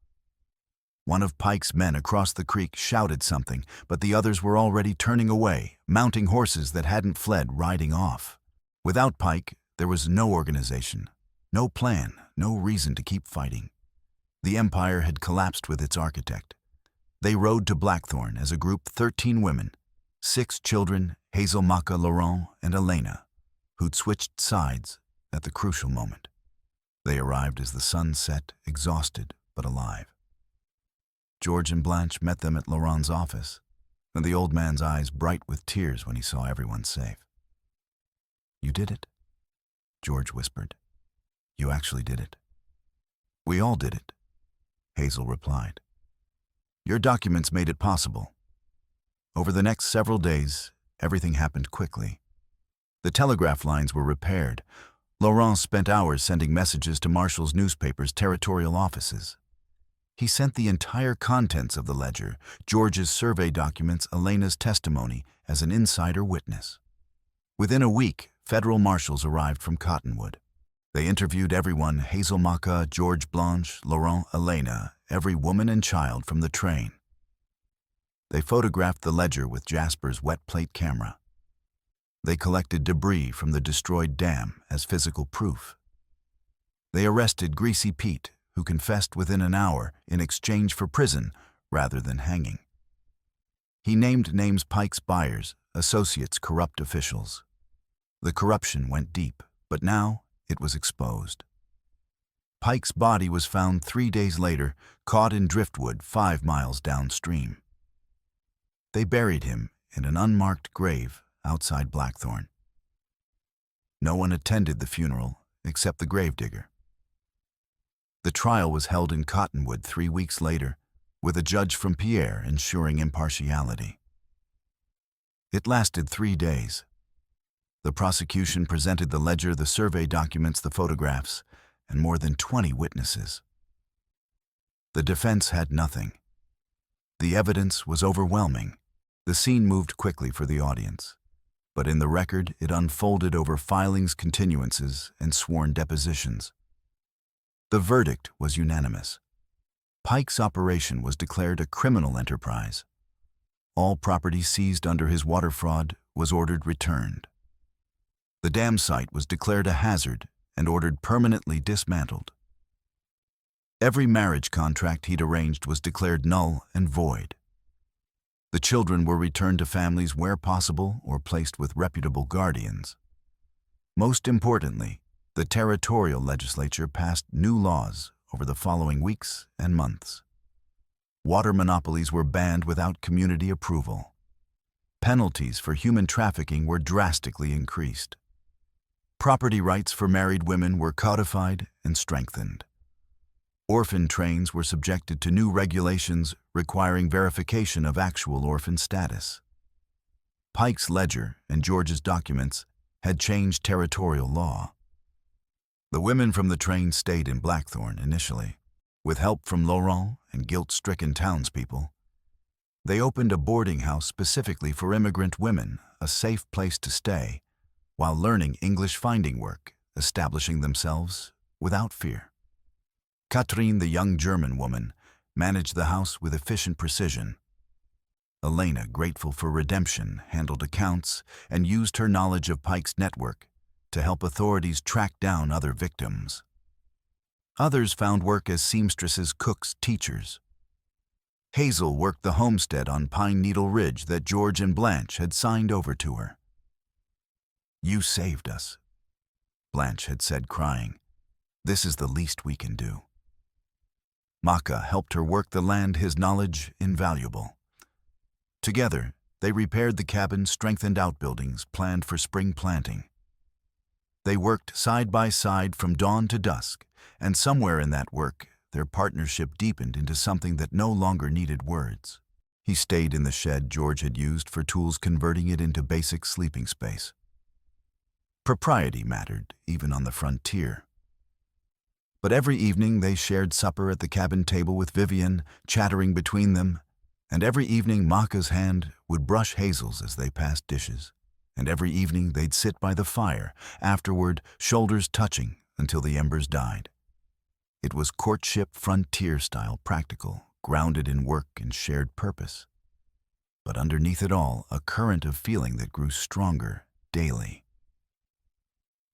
One of Pike's men across the creek shouted something, but the others were already turning away, mounting horses that hadn't fled, riding off. Without Pike, there was no organization, no plan, no reason to keep fighting. The empire had collapsed with its architect. They rode to Blackthorn as a group, 13 women, 6 children, Hazel, Maka, Laurent, and Elena, who'd switched sides at the crucial moment. They arrived as the sun set, exhausted but alive. George and Blanche met them at Laurent's office, and the old man's eyes bright with tears when he saw everyone safe. "You did it," George whispered. "You actually did it." "We all did it," Hazel replied. "Your documents made it possible." Over the next several days, everything happened quickly. The telegraph lines were repaired. Laurent spent hours sending messages to Marshall's newspaper's territorial offices. He sent the entire contents of the ledger, George's survey documents, Elena's testimony as an insider witness. Within a week, federal marshals arrived from Cottonwood. They interviewed everyone: Hazel, Maka, George, Blanche, Laurent, Elena, every woman and child from the train. They photographed the ledger with Jasper's wet plate camera. They collected debris from the destroyed dam as physical proof. They arrested Greasy Pete, who confessed within an hour in exchange for prison rather than hanging. He named names: Pike's buyers, associates, corrupt officials. The corruption went deep, but now it was exposed. Pike's body was found 3 days later, caught in driftwood 5 miles downstream. They buried him in an unmarked grave outside Blackthorn. No one attended the funeral except the gravedigger. The trial was held in Cottonwood 3 weeks later, with a judge from Pierre ensuring impartiality. It lasted 3 days. The prosecution presented the ledger, the survey documents, the photographs, and more than 20 witnesses. The defense had nothing. The evidence was overwhelming. The scene moved quickly for the audience, but in the record it unfolded over filings, continuances, and sworn depositions. The verdict was unanimous. Pike's operation was declared a criminal enterprise. All property seized under his water fraud was ordered returned. The dam site was declared a hazard and ordered permanently dismantled. Every marriage contract he'd arranged was declared null and void. The children were returned to families where possible or placed with reputable guardians. Most importantly, the territorial legislature passed new laws over the following weeks and months. Water monopolies were banned without community approval. Penalties for human trafficking were drastically increased. Property rights for married women were codified and strengthened. Orphan trains were subjected to new regulations requiring verification of actual orphan status. Pike's ledger and George's documents had changed territorial law. The women from the train stayed in Blackthorn initially. With help from Laurent and guilt-stricken townspeople, they opened a boarding house specifically for immigrant women, a safe place to stay, while learning English finding work, establishing themselves without fear. Katrine, the young German woman, managed the house with efficient precision. Elena, grateful for redemption, handled accounts and used her knowledge of Pike's network to help authorities track down other victims. Others found work as seamstresses, cooks, teachers. Hazel worked the homestead on Pine Needle Ridge that George and Blanche had signed over to her. "You saved us," Blanche had said, crying. "This is the least we can do." Maka helped her work the land, his knowledge invaluable. Together, they repaired the cabin, strengthened outbuildings, planned for spring planting. They worked side by side from dawn to dusk, and somewhere in that work, their partnership deepened into something that no longer needed words. He stayed in the shed George had used for tools, converting it into basic sleeping space. Propriety mattered, even on the frontier. But every evening they shared supper at the cabin table with Vivian, chattering between them, and every evening Maka's hand would brush Hazel's as they passed dishes, and every evening they'd sit by the fire, afterward shoulders touching until the embers died. It was courtship, frontier-style, practical, grounded in work and shared purpose. But underneath it all, a current of feeling that grew stronger daily.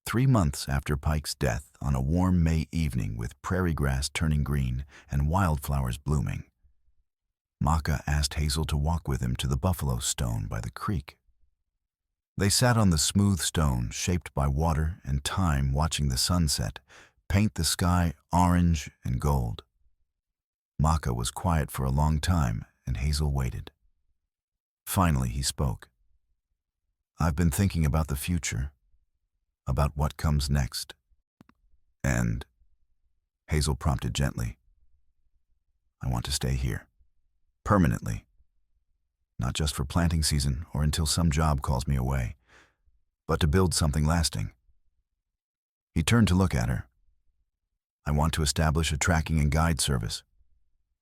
3 months after Pike's death, on a warm May evening with prairie grass turning green and wildflowers blooming, Maka asked Hazel to walk with him to the buffalo stone by the creek. They sat on the smooth stone, shaped by water and time, watching the sunset paint the sky orange and gold. Maka was quiet for a long time, and Hazel waited. Finally, he spoke. "I've been thinking about the future, about what comes next." "And?" Hazel prompted gently. "I want to stay here, permanently. Not just for planting season or until some job calls me away, but to build something lasting." He turned to look at her. "I want to establish a tracking and guide service,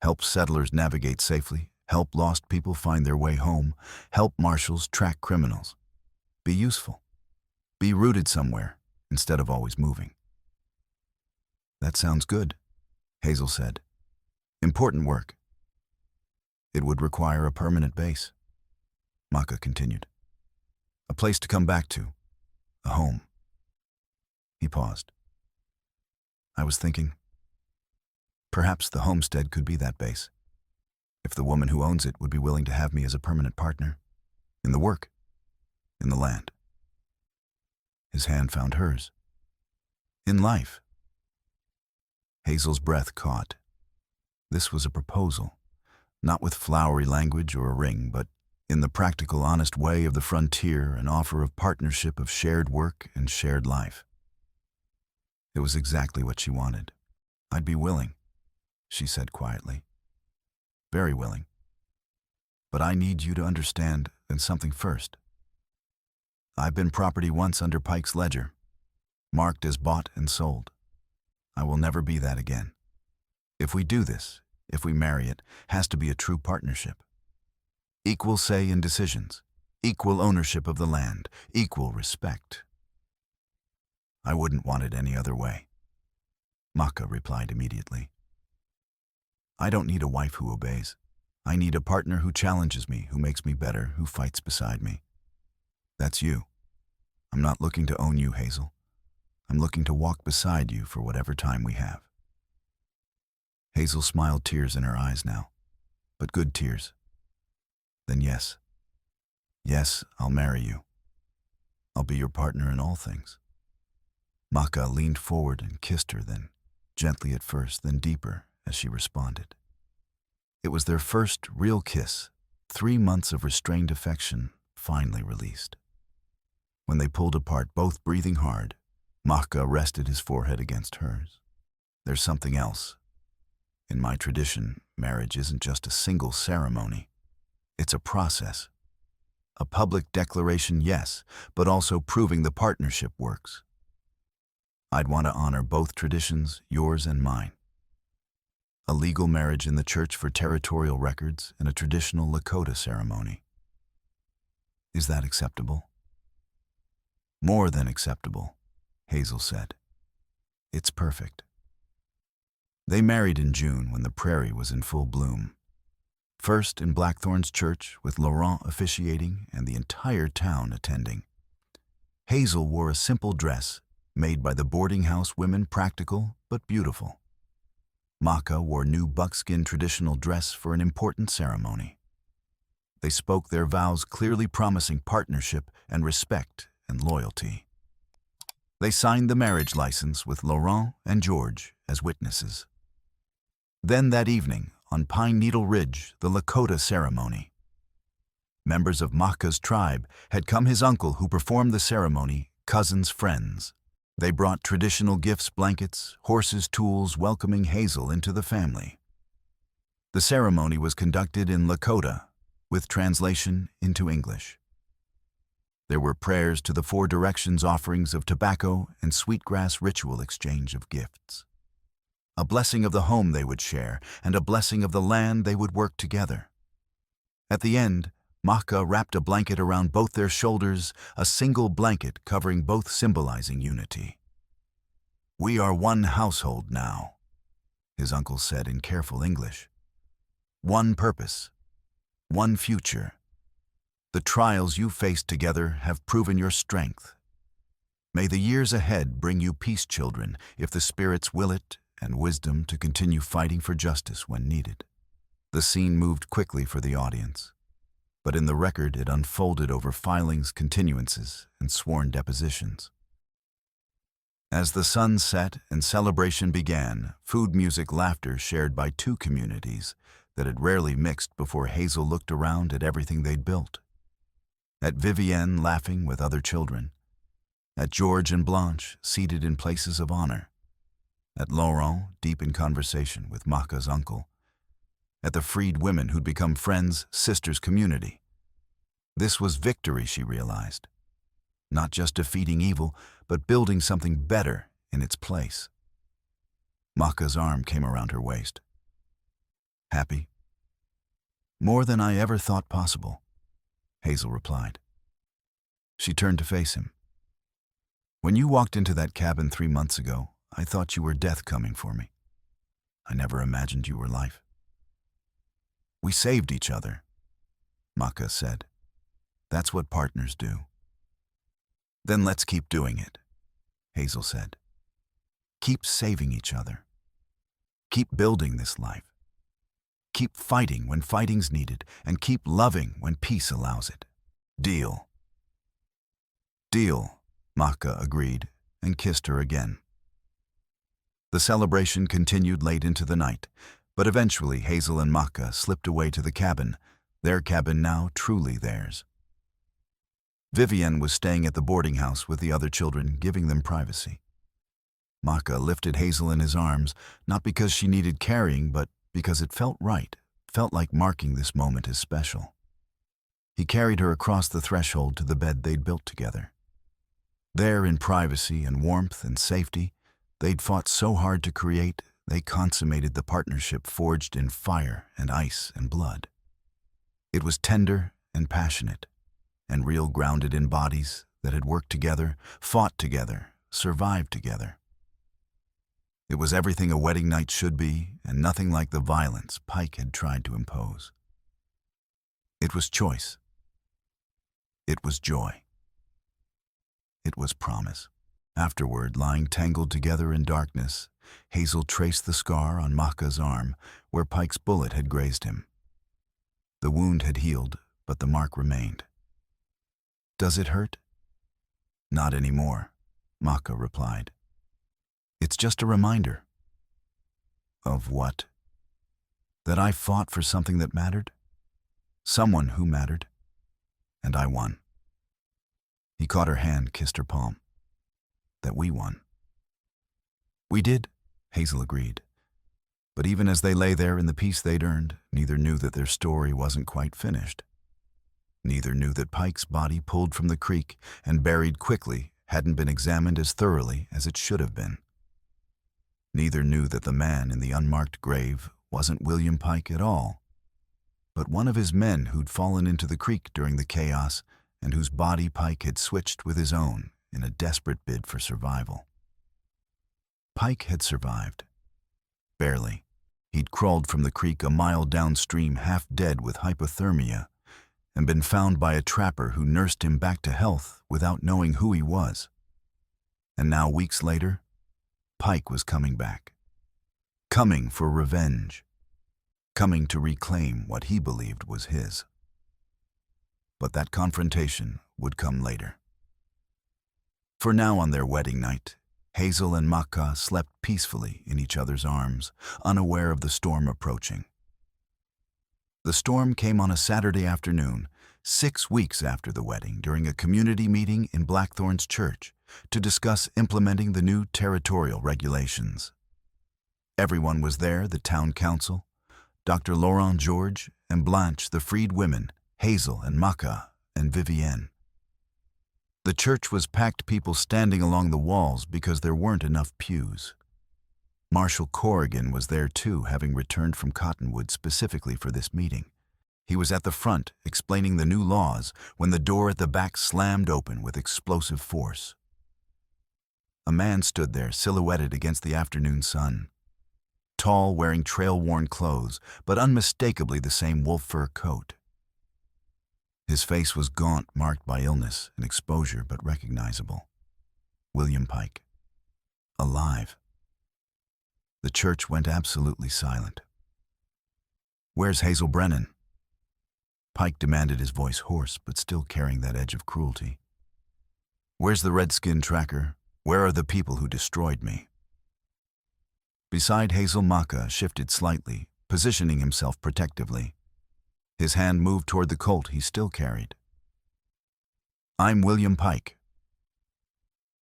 help settlers navigate safely, help lost people find their way home, help marshals track criminals. Be useful. Be rooted somewhere instead of always moving." "That sounds good," Hazel said. "Important work." "It would require a permanent base," Maka continued. "A place to come back to, a home." He paused. "I was thinking, perhaps the homestead could be that base, if the woman who owns it would be willing to have me as a permanent partner, in the work, in the land." His hand found hers. "In life." Hazel's breath caught. This was a proposal, not with flowery language or a ring, but in the practical, honest way of the frontier, an offer of partnership, of shared work and shared life. It was exactly what she wanted. "I'd be willing," she said quietly. "Very willing. But I need you to understand something first. I've been property once under Pike's ledger, marked as bought and sold. I will never be that again. If we do this, if we marry, it has to be a true partnership. Equal say in decisions, equal ownership of the land, equal respect. I wouldn't want it any other way." Maka replied immediately. "I don't need a wife who obeys. I need a partner who challenges me, who makes me better, who fights beside me. That's you. I'm not looking to own you, Hazel. I'm looking to walk beside you for whatever time we have." Hazel smiled, tears in her eyes now, but good tears. "Then yes. Yes, I'll marry you. I'll be your partner in all things." Maka leaned forward and kissed her, then gently at first, then deeper as she responded. It was their first real kiss, 3 months of restrained affection finally released. When they pulled apart, both breathing hard, Maka rested his forehead against hers. "There's something else. In my tradition, marriage isn't just a single ceremony. It's a process. A public declaration, yes, but also proving the partnership works. I'd want to honor both traditions, yours and mine. A legal marriage in the church for territorial records and a traditional Lakota ceremony. Is that acceptable? More than acceptable, Hazel said. It's perfect. They married in June when the prairie was in full bloom. First in Blackthorn's church, with Laurent officiating and the entire town attending. Hazel wore a simple dress, made by the boarding house women, practical but beautiful. Maka wore new buckskin traditional dress for an important ceremony. They spoke their vows, clearly promising partnership and respect and loyalty. They signed the marriage license with Laurent and George as witnesses. Then that evening, on Pine Needle Ridge, the Lakota ceremony. Members of Maka's tribe had come, his uncle who performed the ceremony, cousins, friends. They brought traditional gifts, blankets, horses, tools, welcoming Hazel into the family. The ceremony was conducted in Lakota, with translation into English. There were prayers to the four directions, offerings of tobacco and sweetgrass, ritual exchange of gifts. A blessing of the home they would share, and a blessing of the land they would work together. At the end, Maka wrapped a blanket around both their shoulders, a single blanket covering both, symbolizing unity. "We are one household now," his uncle said in careful English. "One purpose, one future. The trials you faced together have proven your strength. May the years ahead bring you peace, children, if the spirits will it, and wisdom to continue fighting for justice when needed." The scene moved quickly for the audience, but in the record it unfolded over filings, continuances, and sworn depositions. As the sun set and celebration began, food, music, laughter shared by two communities that had rarely mixed before Hazel looked around at everything they'd built. At Vivienne, laughing with other children. At George and Blanche, seated in places of honor. At Laurent, deep in conversation with Maka's uncle. At the freed women who'd become friends, sisters, community. This was victory, she realized. Not just defeating evil, but building something better in its place. Maka's arm came around her waist. "Happy?" "More than I ever thought possible," Hazel replied. She turned to face him. "When you walked into that cabin 3 months ago, I thought you were death coming for me. I never imagined you were life." "We saved each other," Maka said. "That's what partners do." "Then let's keep doing it," Hazel said. "Keep saving each other. Keep building this life. Keep fighting when fighting's needed, and keep loving when peace allows it. Deal." "Deal," Maka agreed and kissed her again. The celebration continued late into the night, but eventually Hazel and Maka slipped away to the cabin, their cabin now truly theirs. Vivienne was staying at the boarding house with the other children, giving them privacy. Maka lifted Hazel in his arms, not because she needed carrying, but because it felt right, felt like marking this moment as special. He carried her across the threshold to the bed they'd built together. There, in privacy and warmth and safety, they'd fought so hard to create, they consummated the partnership forged in fire and ice and blood. It was tender and passionate, and real, grounded in bodies that had worked together, fought together, survived together. It was everything a wedding night should be, and nothing like the violence Pike had tried to impose. It was choice. It was joy. It was promise. Afterward, lying tangled together in darkness, Hazel traced the scar on Maka's arm where Pike's bullet had grazed him. The wound had healed, but the mark remained. "Does it hurt?" "Not anymore," Maka replied. "It's just a reminder." "Of what?" "That I fought for something that mattered. Someone who mattered. And I won." He caught her hand, kissed her palm. "That we won." "We did," Hazel agreed. But even as they lay there in the peace they'd earned, neither knew that their story wasn't quite finished. Neither knew that Pike's body, pulled from the creek and buried quickly, hadn't been examined as thoroughly as it should have been. Neither knew that the man in the unmarked grave wasn't William Pike at all, but one of his men who'd fallen into the creek during the chaos and whose body Pike had switched with his own in a desperate bid for survival. Pike had survived. Barely. He'd crawled from the creek a mile downstream half dead with hypothermia and been found by a trapper who nursed him back to health without knowing who he was. And now, weeks later, Pike was coming back. Coming for revenge. Coming to reclaim what he believed was his. But that confrontation would come later. For now, on their wedding night, Hazel and Maka slept peacefully in each other's arms, unaware of the storm approaching. The storm came on a Saturday afternoon, 6 weeks after the wedding, during a community meeting in Blackthorn's church to discuss implementing the new territorial regulations. Everyone was there: the town council, Dr. Laurent George, and Blanche, the freed women, Hazel and Maka and Vivienne. The church was packed, people standing along the walls because there weren't enough pews. Marshal Corrigan was there too, having returned from Cottonwood specifically for this meeting. He was at the front explaining the new laws when the door at the back slammed open with explosive force. A man stood there, silhouetted against the afternoon sun. Tall, wearing trail-worn clothes, but unmistakably the same wolf fur coat. His face was gaunt, marked by illness and exposure, but recognizable. William Pike. Alive. The church went absolutely silent. "Where's Hazel Brennan?" Pike demanded, his voice hoarse, but still carrying that edge of cruelty. "Where's the Redskin tracker? Where are the people who destroyed me?" Beside Hazel, Maka shifted slightly, positioning himself protectively. His hand moved toward the Colt he still carried. "I'm William Pike."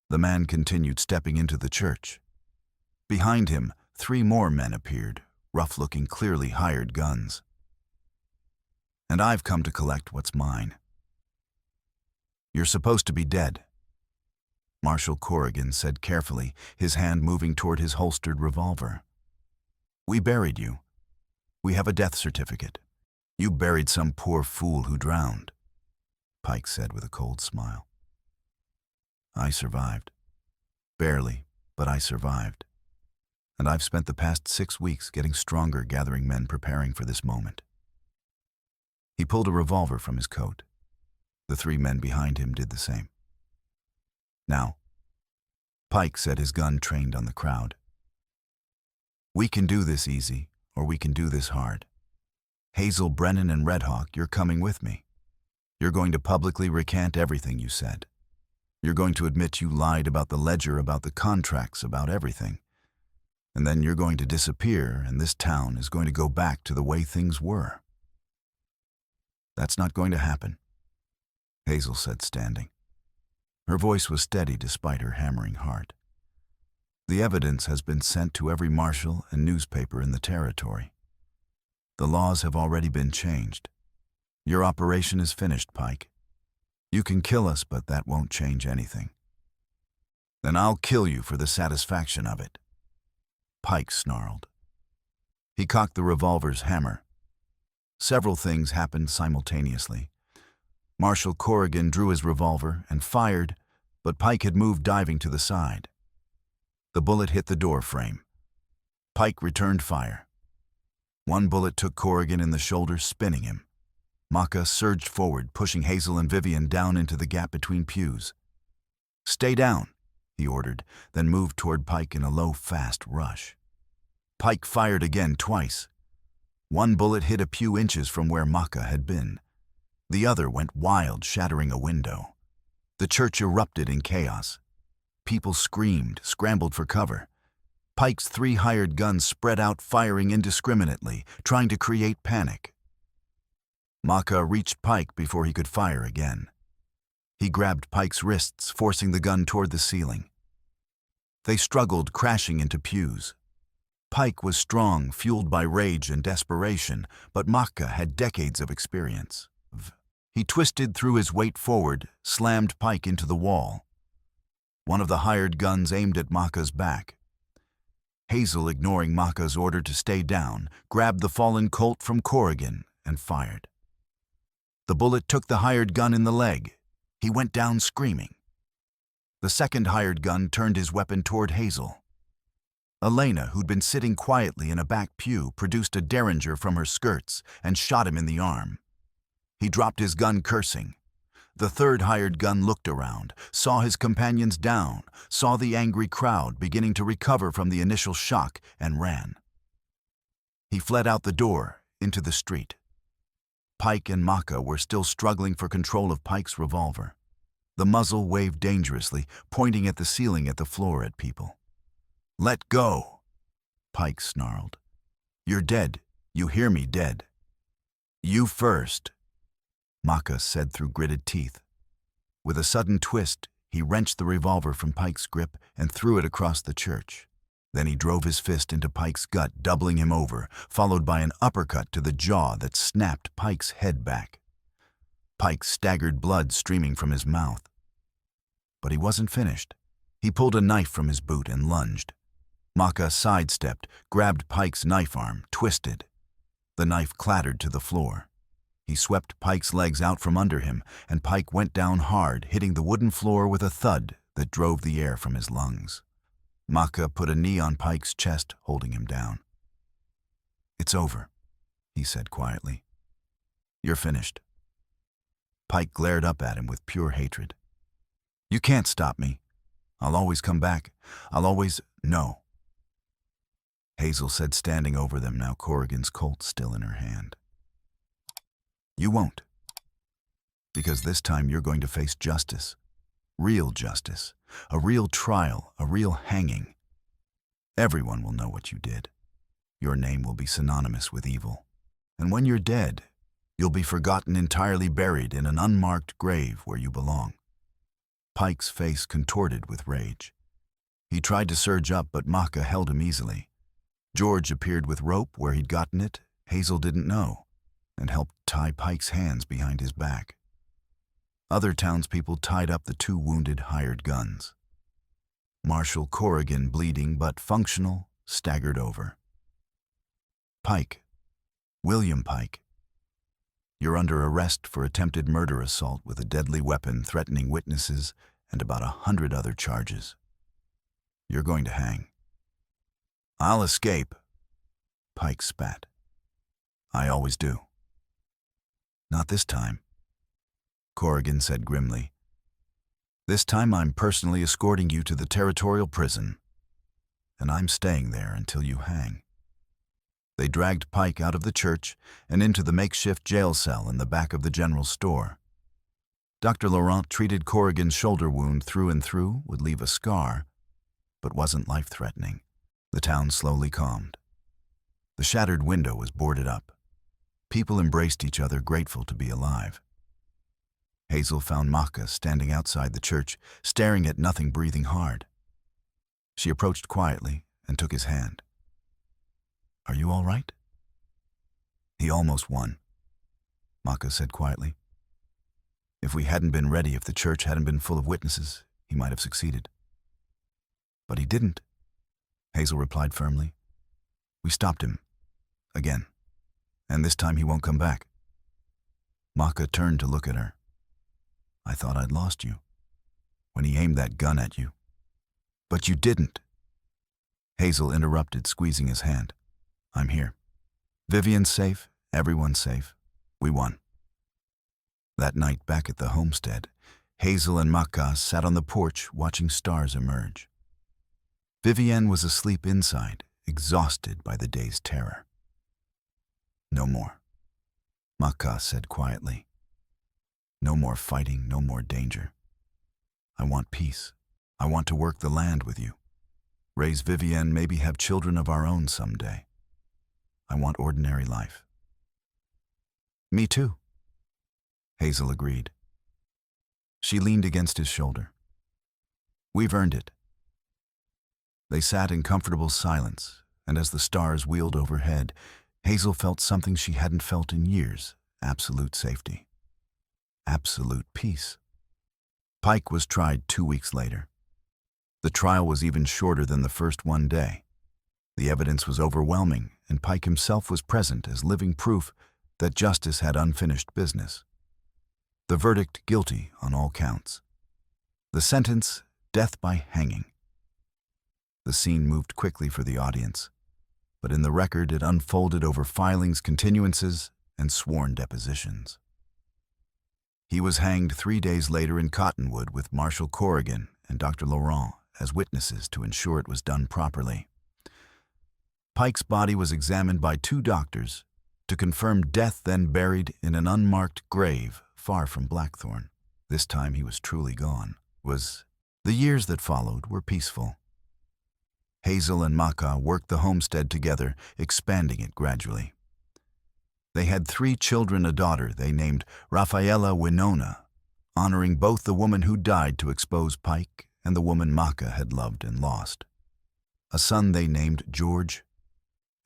The man continued, stepping into the church. Behind him, 3 more men appeared, rough-looking, clearly hired guns. "And I've come to collect what's mine." "You're supposed to be dead," Marshal Corrigan said carefully, his hand moving toward his holstered revolver. "We buried you. We have a death certificate. You buried some poor fool who drowned," Pike said with a cold smile. "I survived. Barely, but I survived. And I've spent the past 6 weeks getting stronger, gathering men, preparing for this moment." He pulled a revolver from his coat. The 3 men behind him did the same. "Now," Pike said, his gun trained on the crowd, "we can do this easy, or we can do this hard. Hazel, Brennan, and Red Hawk, you're coming with me. You're going to publicly recant everything you said. You're going to admit you lied about the ledger, about the contracts, about everything. And then you're going to disappear, and this town is going to go back to the way things were." "That's not going to happen," Hazel said, standing. Her voice was steady despite her hammering heart. "The evidence has been sent to every marshal and newspaper in the territory. The laws have already been changed. Your operation is finished, Pike. You can kill us, but that won't change anything." "Then I'll kill you for the satisfaction of it," Pike snarled. He cocked the revolver's hammer. Several things happened simultaneously. Marshal Corrigan drew his revolver and fired, but Pike had moved, diving to the side. The bullet hit the door frame. Pike returned fire. One bullet took Corrigan in the shoulder, spinning him. Maka surged forward, pushing Hazel and Vivienne down into the gap between pews. "Stay down," he ordered, then moved toward Pike in a low, fast rush. Pike fired again, twice. One bullet hit a few inches from where Maka had been. The other went wild, shattering a window. The church erupted in chaos. People screamed, scrambled for cover. Pike's 3 hired guns spread out, firing indiscriminately, trying to create panic. Maka reached Pike before he could fire again. He grabbed Pike's wrists, forcing the gun toward the ceiling. They struggled, crashing into pews. Pike was strong, fueled by rage and desperation, but Maka had decades of experience. He twisted through his weight forward, slammed Pike into the wall. One of the hired guns aimed at Maka's back. Hazel, ignoring Maka's order to stay down, grabbed the fallen Colt from Corrigan and fired. The bullet took the hired gun in the leg. He went down screaming. The second hired gun turned his weapon toward Hazel. Elena, who'd been sitting quietly in a back pew, produced a derringer from her skirts and shot him in the arm. He dropped his gun, cursing. The third hired gun looked around, saw his companions down, saw the angry crowd beginning to recover from the initial shock, and ran. He fled out the door, into the street. Pike and Maka were still struggling for control of Pike's revolver. The muzzle waved dangerously, pointing at the ceiling, at the floor, at people. "Let go," Pike snarled. "You're dead. You hear me, dead." "You first," Maka said through gritted teeth. With a sudden twist, he wrenched the revolver from Pike's grip and threw it across the church. Then he drove his fist into Pike's gut, doubling him over, followed by an uppercut to the jaw that snapped Pike's head back. Pike staggered, blood streaming from his mouth. But he wasn't finished. He pulled a knife from his boot and lunged. Maka sidestepped, grabbed Pike's knife arm, twisted. The knife clattered to the floor. He swept Pike's legs out from under him, and Pike went down hard, hitting the wooden floor with a thud that drove the air from his lungs. Maka put a knee on Pike's chest, holding him down. "It's over," he said quietly. "You're finished." Pike glared up at him with pure hatred. "You can't stop me. I'll always come back. I'll always—" "No," Hazel said, standing over them, now Corrigan's Colt still in her hand. "You won't. Because this time you're going to face justice. Real justice. A real trial. A real hanging. Everyone will know what you did. Your name will be synonymous with evil. And when you're dead, you'll be forgotten, entirely buried in an unmarked grave where you belong." Pike's face contorted with rage. He tried to surge up, but Maka held him easily. George appeared with rope where he'd gotten it, Hazel didn't know, and helped tie Pike's hands behind his back. Other townspeople tied up the two wounded hired guns. Marshal Corrigan, bleeding but functional, staggered over. "Pike, William Pike, you're under arrest for attempted murder, assault with a deadly weapon, threatening witnesses, and about 100 other charges. You're going to hang." "I'll escape," Pike spat. "I always do." "Not this time," Corrigan said grimly. "This time I'm personally escorting you to the territorial prison, and I'm staying there until you hang." They dragged Pike out of the church and into the makeshift jail cell in the back of the general store. Dr. Laurent treated Corrigan's shoulder wound through and through, would leave a scar, but wasn't life-threatening. The town slowly calmed. The shattered window was boarded up. People embraced each other, grateful to be alive. Hazel found Maka standing outside the church, staring at nothing, breathing hard. She approached quietly and took his hand. "Are you all right?" "He almost won," Maka said quietly. "If we hadn't been ready, if the church hadn't been full of witnesses, he might have succeeded." "But he didn't," Hazel replied firmly. "We stopped him. Again. And this time he won't come back." Maka turned to look at her. "I thought I'd lost you when he aimed that gun at you." "But you didn't," Hazel interrupted, squeezing his hand. "I'm here. Vivian's safe. Everyone's safe. We won." That night back at the homestead, Hazel and Maka sat on the porch watching stars emerge. Vivienne was asleep inside, exhausted by the day's terror. "No more," Maka said quietly. "No more fighting, no more danger. I want peace. I want to work the land with you. Raise Vivienne, maybe have children of our own someday. I want ordinary life." "Me too," Hazel agreed. She leaned against his shoulder. "We've earned it." They sat in comfortable silence, and as the stars wheeled overhead, Hazel felt something she hadn't felt in years: absolute safety. Absolute peace. Pike was tried 2 weeks later. The trial was even shorter than the first one day. The evidence was overwhelming, and Pike himself was present as living proof that justice had unfinished business. The verdict, guilty on all counts. The sentence, death by hanging. The scene moved quickly for the audience, but in the record it unfolded over filings, continuances, and sworn depositions. He was hanged 3 days later in Cottonwood with Marshal Corrigan and Dr. Laurent as witnesses to ensure it was done properly. Pike's body was examined by 2 doctors to confirm death, then buried in an unmarked grave far from Blackthorn. This time he was truly gone. The years that followed were peaceful. Hazel and Maka worked the homestead together, expanding it gradually. They had 3 children, a daughter they named Rafaela Winona, honoring both the woman who died to expose Pike and the woman Maka had loved and lost. A son they named George,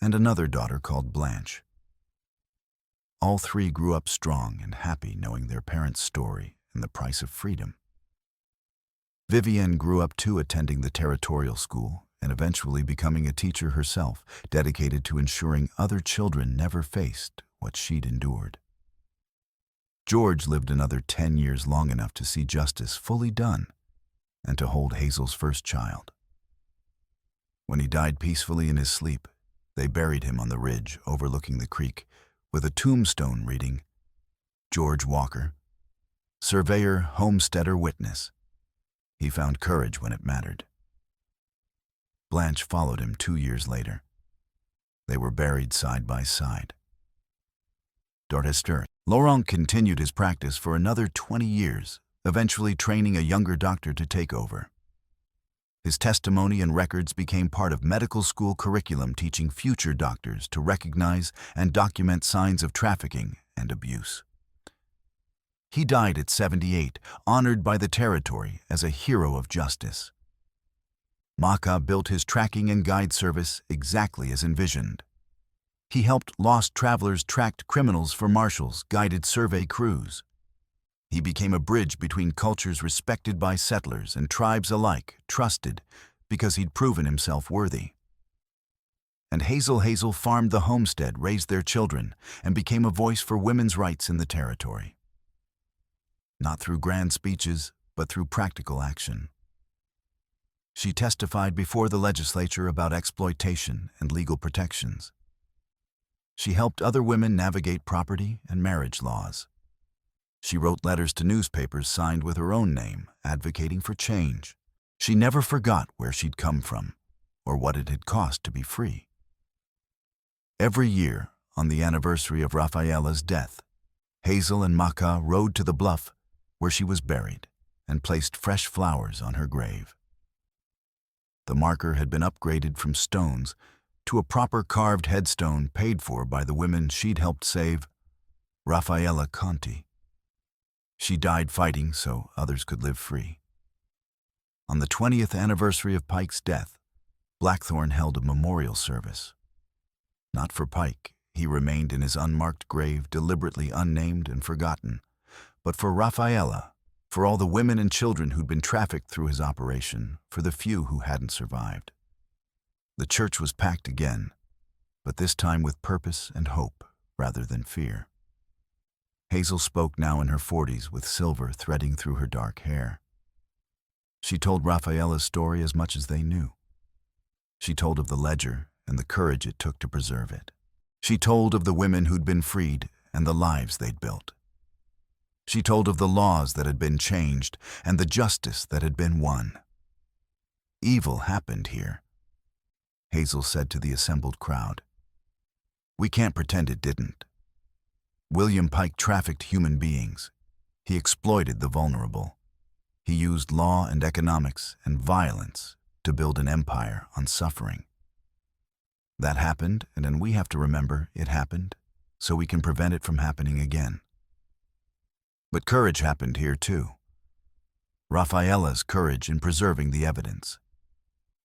and another daughter called Blanche. All 3 grew up strong and happy, knowing their parents' story and the price of freedom. Vivienne grew up too, attending the territorial school and eventually becoming a teacher herself, dedicated to ensuring other children never faced what she'd endured. George lived another 10 years, long enough to see justice fully done and to hold Hazel's first child. When he died peacefully in his sleep, they buried him on the ridge overlooking the creek with a tombstone reading, George Walker, surveyor, homesteader, witness. He found courage when it mattered. Blanche followed him 2 years later. They were buried side by side. Dorchester. Laurent continued his practice for another 20 years, eventually training a younger doctor to take over. His testimony and records became part of medical school curriculum, teaching future doctors to recognize and document signs of trafficking and abuse. He died at 78, honored by the territory as a hero of justice. Maka built his tracking and guide service exactly as envisioned. He helped lost travelers, tracked criminals for marshals, guided survey crews. He became a bridge between cultures, respected by settlers and tribes alike, trusted because he'd proven himself worthy. And Hazel farmed the homestead, raised their children, and became a voice for women's rights in the territory. Not through grand speeches, but through practical action. She testified before the legislature about exploitation and legal protections. She helped other women navigate property and marriage laws. She wrote letters to newspapers signed with her own name, advocating for change. She never forgot where she'd come from or what it had cost to be free. Every year, on the anniversary of Rafaela's death, Hazel and Maka rode to the bluff where she was buried and placed fresh flowers on her grave. The marker had been upgraded from stones to a proper carved headstone paid for by the women she'd helped save, Rafaela Conti. She died fighting so others could live free. On the 20th anniversary of Pike's death, Blackthorn held a memorial service. Not for Pike, he remained in his unmarked grave, deliberately unnamed and forgotten, but for Rafaela, for all the women and children who'd been trafficked through his operation, for the few who hadn't survived. The church was packed again, but this time with purpose and hope rather than fear. Hazel spoke, now in her 40s, with silver threading through her dark hair. She told Rafaela's story as much as they knew. She told of the ledger and the courage it took to preserve it. She told of the women who'd been freed and the lives they'd built. She told of the laws that had been changed and the justice that had been won. Evil happened here, Hazel said to the assembled crowd. We can't pretend it didn't. William Pike trafficked human beings. He exploited the vulnerable. He used law and economics and violence to build an empire on suffering. That happened, and then we have to remember it happened so we can prevent it from happening again. But courage happened here too. Rafaela's courage in preserving the evidence.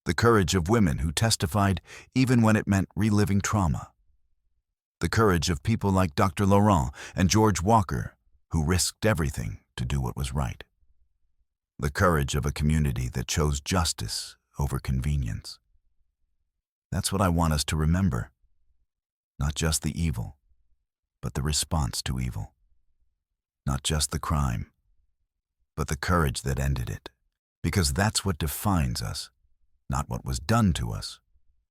The courage of women who testified even when it meant reliving trauma. The courage of people like Dr. Laurent and George Walker, who risked everything to do what was right. The courage of a community that chose justice over convenience. That's what I want us to remember. Not just the evil, but the response to evil. not just the crime, but the courage that ended it. Because that's what defines us, not what was done to us,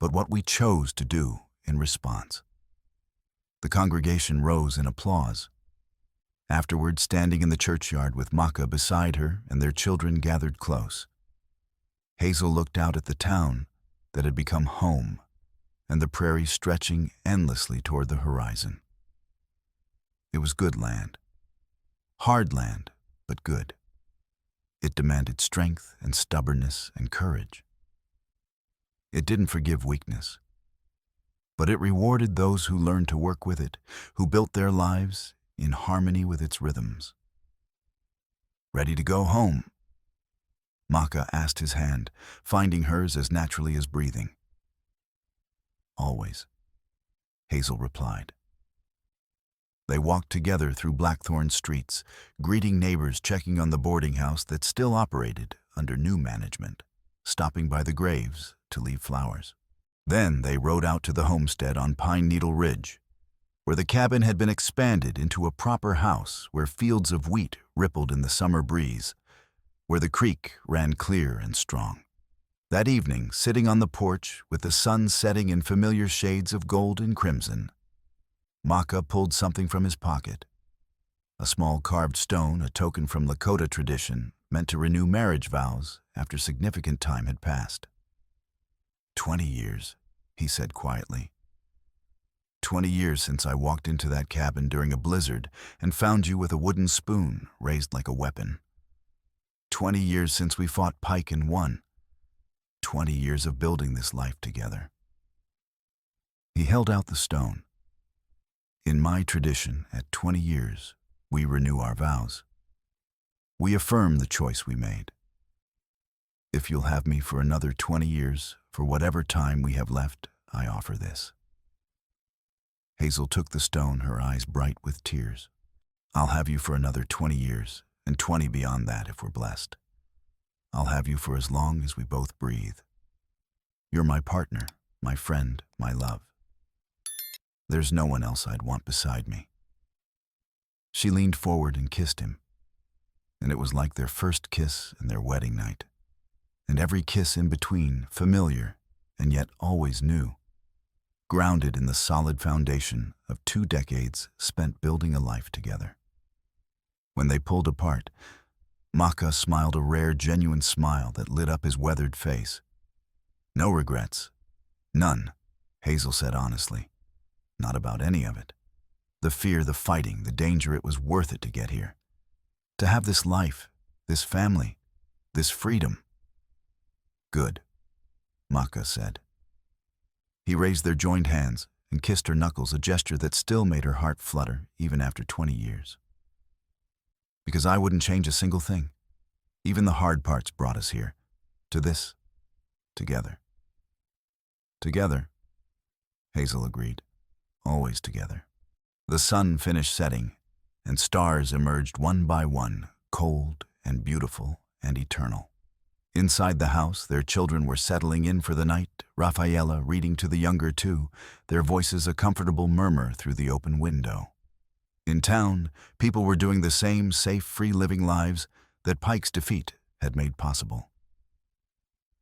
but what we chose to do in response. The congregation rose in applause. Afterward, standing in the churchyard with Maka beside her and their children gathered close, Hazel looked out at the town that had become home and the prairie stretching endlessly toward the horizon. It was good land. Hard land, but good. It demanded strength and stubbornness and courage. It didn't forgive weakness, but it rewarded those who learned to work with it, who built their lives in harmony with its rhythms. "Ready to go home?" Maka asked his hand, finding hers as naturally as breathing. "Always," Hazel replied. They walked together through Blackthorn streets, greeting neighbors, checking on the boarding house that still operated under new management, stopping by the graves to leave flowers. Then they rode out to the homestead on Pine Needle Ridge, where the cabin had been expanded into a proper house, where fields of wheat rippled in the summer breeze, where the creek ran clear and strong. That evening, sitting on the porch with the sun setting in familiar shades of gold and crimson, Maka pulled something from his pocket. A small carved stone, a token from Lakota tradition, meant to renew marriage vows after significant time had passed. 20 years, he said quietly. 20 years since I walked into that cabin during a blizzard and found you with a wooden spoon raised like a weapon. 20 years since we fought Pike and won. 20 years of building this life together. He held out the stone. In my tradition, at 20 years, we renew our vows. We affirm the choice we made. If you'll have me for another 20 years, for whatever time we have left, I offer this. Hazel took the stone, her eyes bright with tears. I'll have you for another 20 years, and 20 beyond that if we're blessed. I'll have you for as long as we both breathe. You're my partner, my friend, my love. There's no one else I'd want beside me. She leaned forward and kissed him, and it was like their first kiss and their wedding night, and every kiss in between familiar and yet always new, grounded in the solid foundation of 2 decades spent building a life together. When they pulled apart, Maka smiled a rare, genuine smile that lit up his weathered face. "No regrets. None," Hazel said honestly. "Not about any of it. The fear, the fighting, the danger, it was worth it to get here. To have this life, this family, this freedom." "Good," Maka said. He raised their joined hands and kissed her knuckles, a gesture that still made her heart flutter even after 20 years. "Because I wouldn't change a single thing. Even the hard parts brought us here, to this, together." "Together," Hazel agreed. "Always together." The sun finished setting, and stars emerged one by one, cold and beautiful and eternal. Inside the house, their children were settling in for the night, Rafaela reading to the younger two, their voices a comfortable murmur through the open window. In town, people were doing the same safe, free-living lives that Pike's defeat had made possible.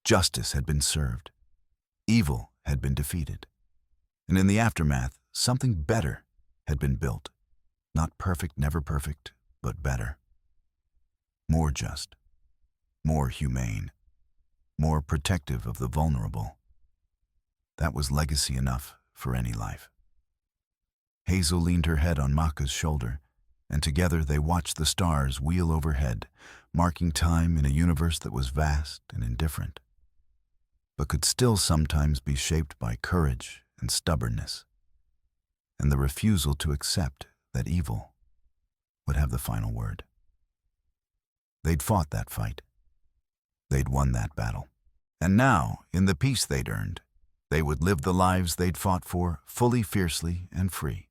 Justice had been served. Evil had been defeated. And in the aftermath, something better had been built. Not perfect, never perfect, but better. More just. More humane. More protective of the vulnerable. That was legacy enough for any life. Hazel leaned her head on Maka's shoulder, and together they watched the stars wheel overhead, marking time in a universe that was vast and indifferent, but could still sometimes be shaped by courage and stubbornness, and the refusal to accept that evil would have the final word. They'd fought that fight. They'd won that battle. And now, in the peace they'd earned, they would live the lives they'd fought for, fully, fiercely, and free.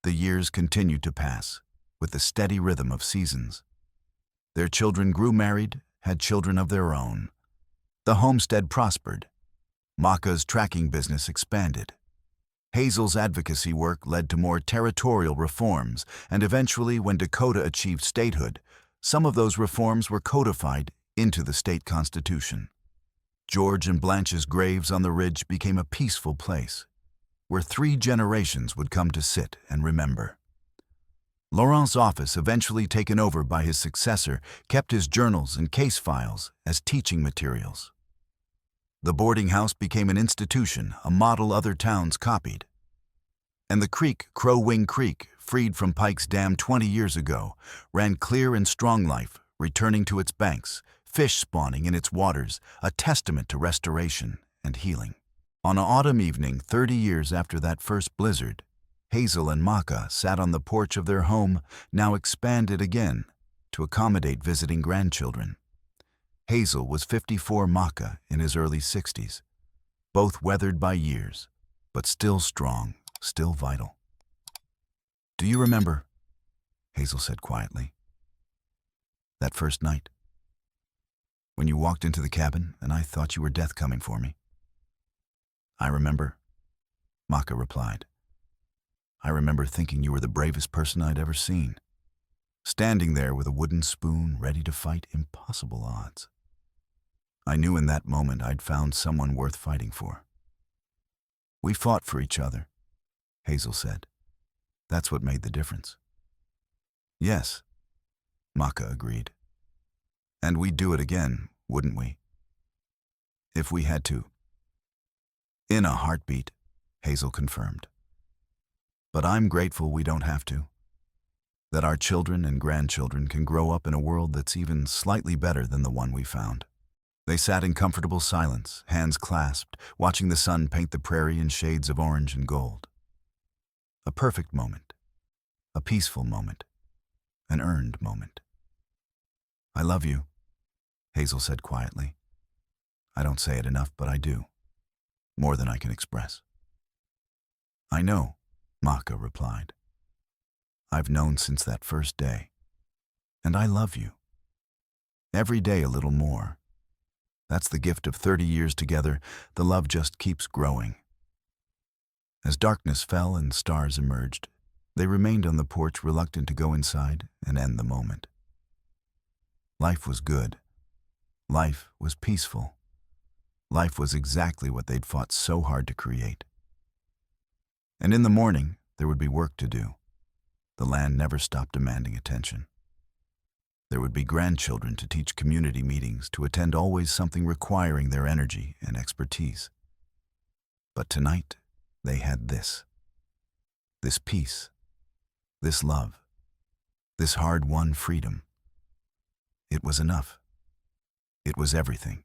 The years continued to pass, with the steady rhythm of seasons. Their children grew married, had children of their own. The homestead prospered. Maka's tracking business expanded. Hazel's advocacy work led to more territorial reforms, and eventually, when Dakota achieved statehood, some of those reforms were codified into the state constitution. George and Blanche's graves on the ridge became a peaceful place, where 3 generations would come to sit and remember. Laurent's office, eventually taken over by his successor, kept his journals and case files as teaching materials. The boarding house became an institution, a model other towns copied. And the creek, Crow Wing Creek, freed from Pike's Dam 20 years ago, ran clear in strong life, returning to its banks, fish spawning in its waters, a testament to restoration and healing. On an autumn evening 30 years after that first blizzard, Hazel and Maka sat on the porch of their home, now expanded again, to accommodate visiting grandchildren. Hazel was 54, Maka in his early 60s, both weathered by years, but still strong, still vital. "Do you remember," Hazel said quietly, "that first night? When you walked into the cabin and I thought you were death coming for me?" "I remember," Maka replied. "I remember thinking you were the bravest person I'd ever seen, standing there with a wooden spoon ready to fight impossible odds. I knew in that moment I'd found someone worth fighting for." "We fought for each other," Hazel said. "That's what made the difference." "Yes," Maka agreed. "And we'd do it again, wouldn't we? If we had to." "In a heartbeat," Hazel confirmed. "But I'm grateful we don't have to. That our children and grandchildren can grow up in a world that's even slightly better than the one we found." They sat in comfortable silence, hands clasped, watching the sun paint the prairie in shades of orange and gold. A perfect moment, a peaceful moment, an earned moment. "I love you," Hazel said quietly. "I don't say it enough, but I do. More than I can express." "I know," Maka replied. "I've known since that first day. And I love you. Every day a little more. That's the gift of 30 years together. The love just keeps growing." As darkness fell and stars emerged, they remained on the porch, reluctant to go inside and end the moment. Life was good. Life was peaceful. Life was exactly what they'd fought so hard to create. And in the morning, there would be work to do. The land never stopped demanding attention. There would be grandchildren to teach community meetings, to attend always something requiring their energy and expertise. But tonight, they had this peace, this love, this hard-won freedom. It was enough. It was everything.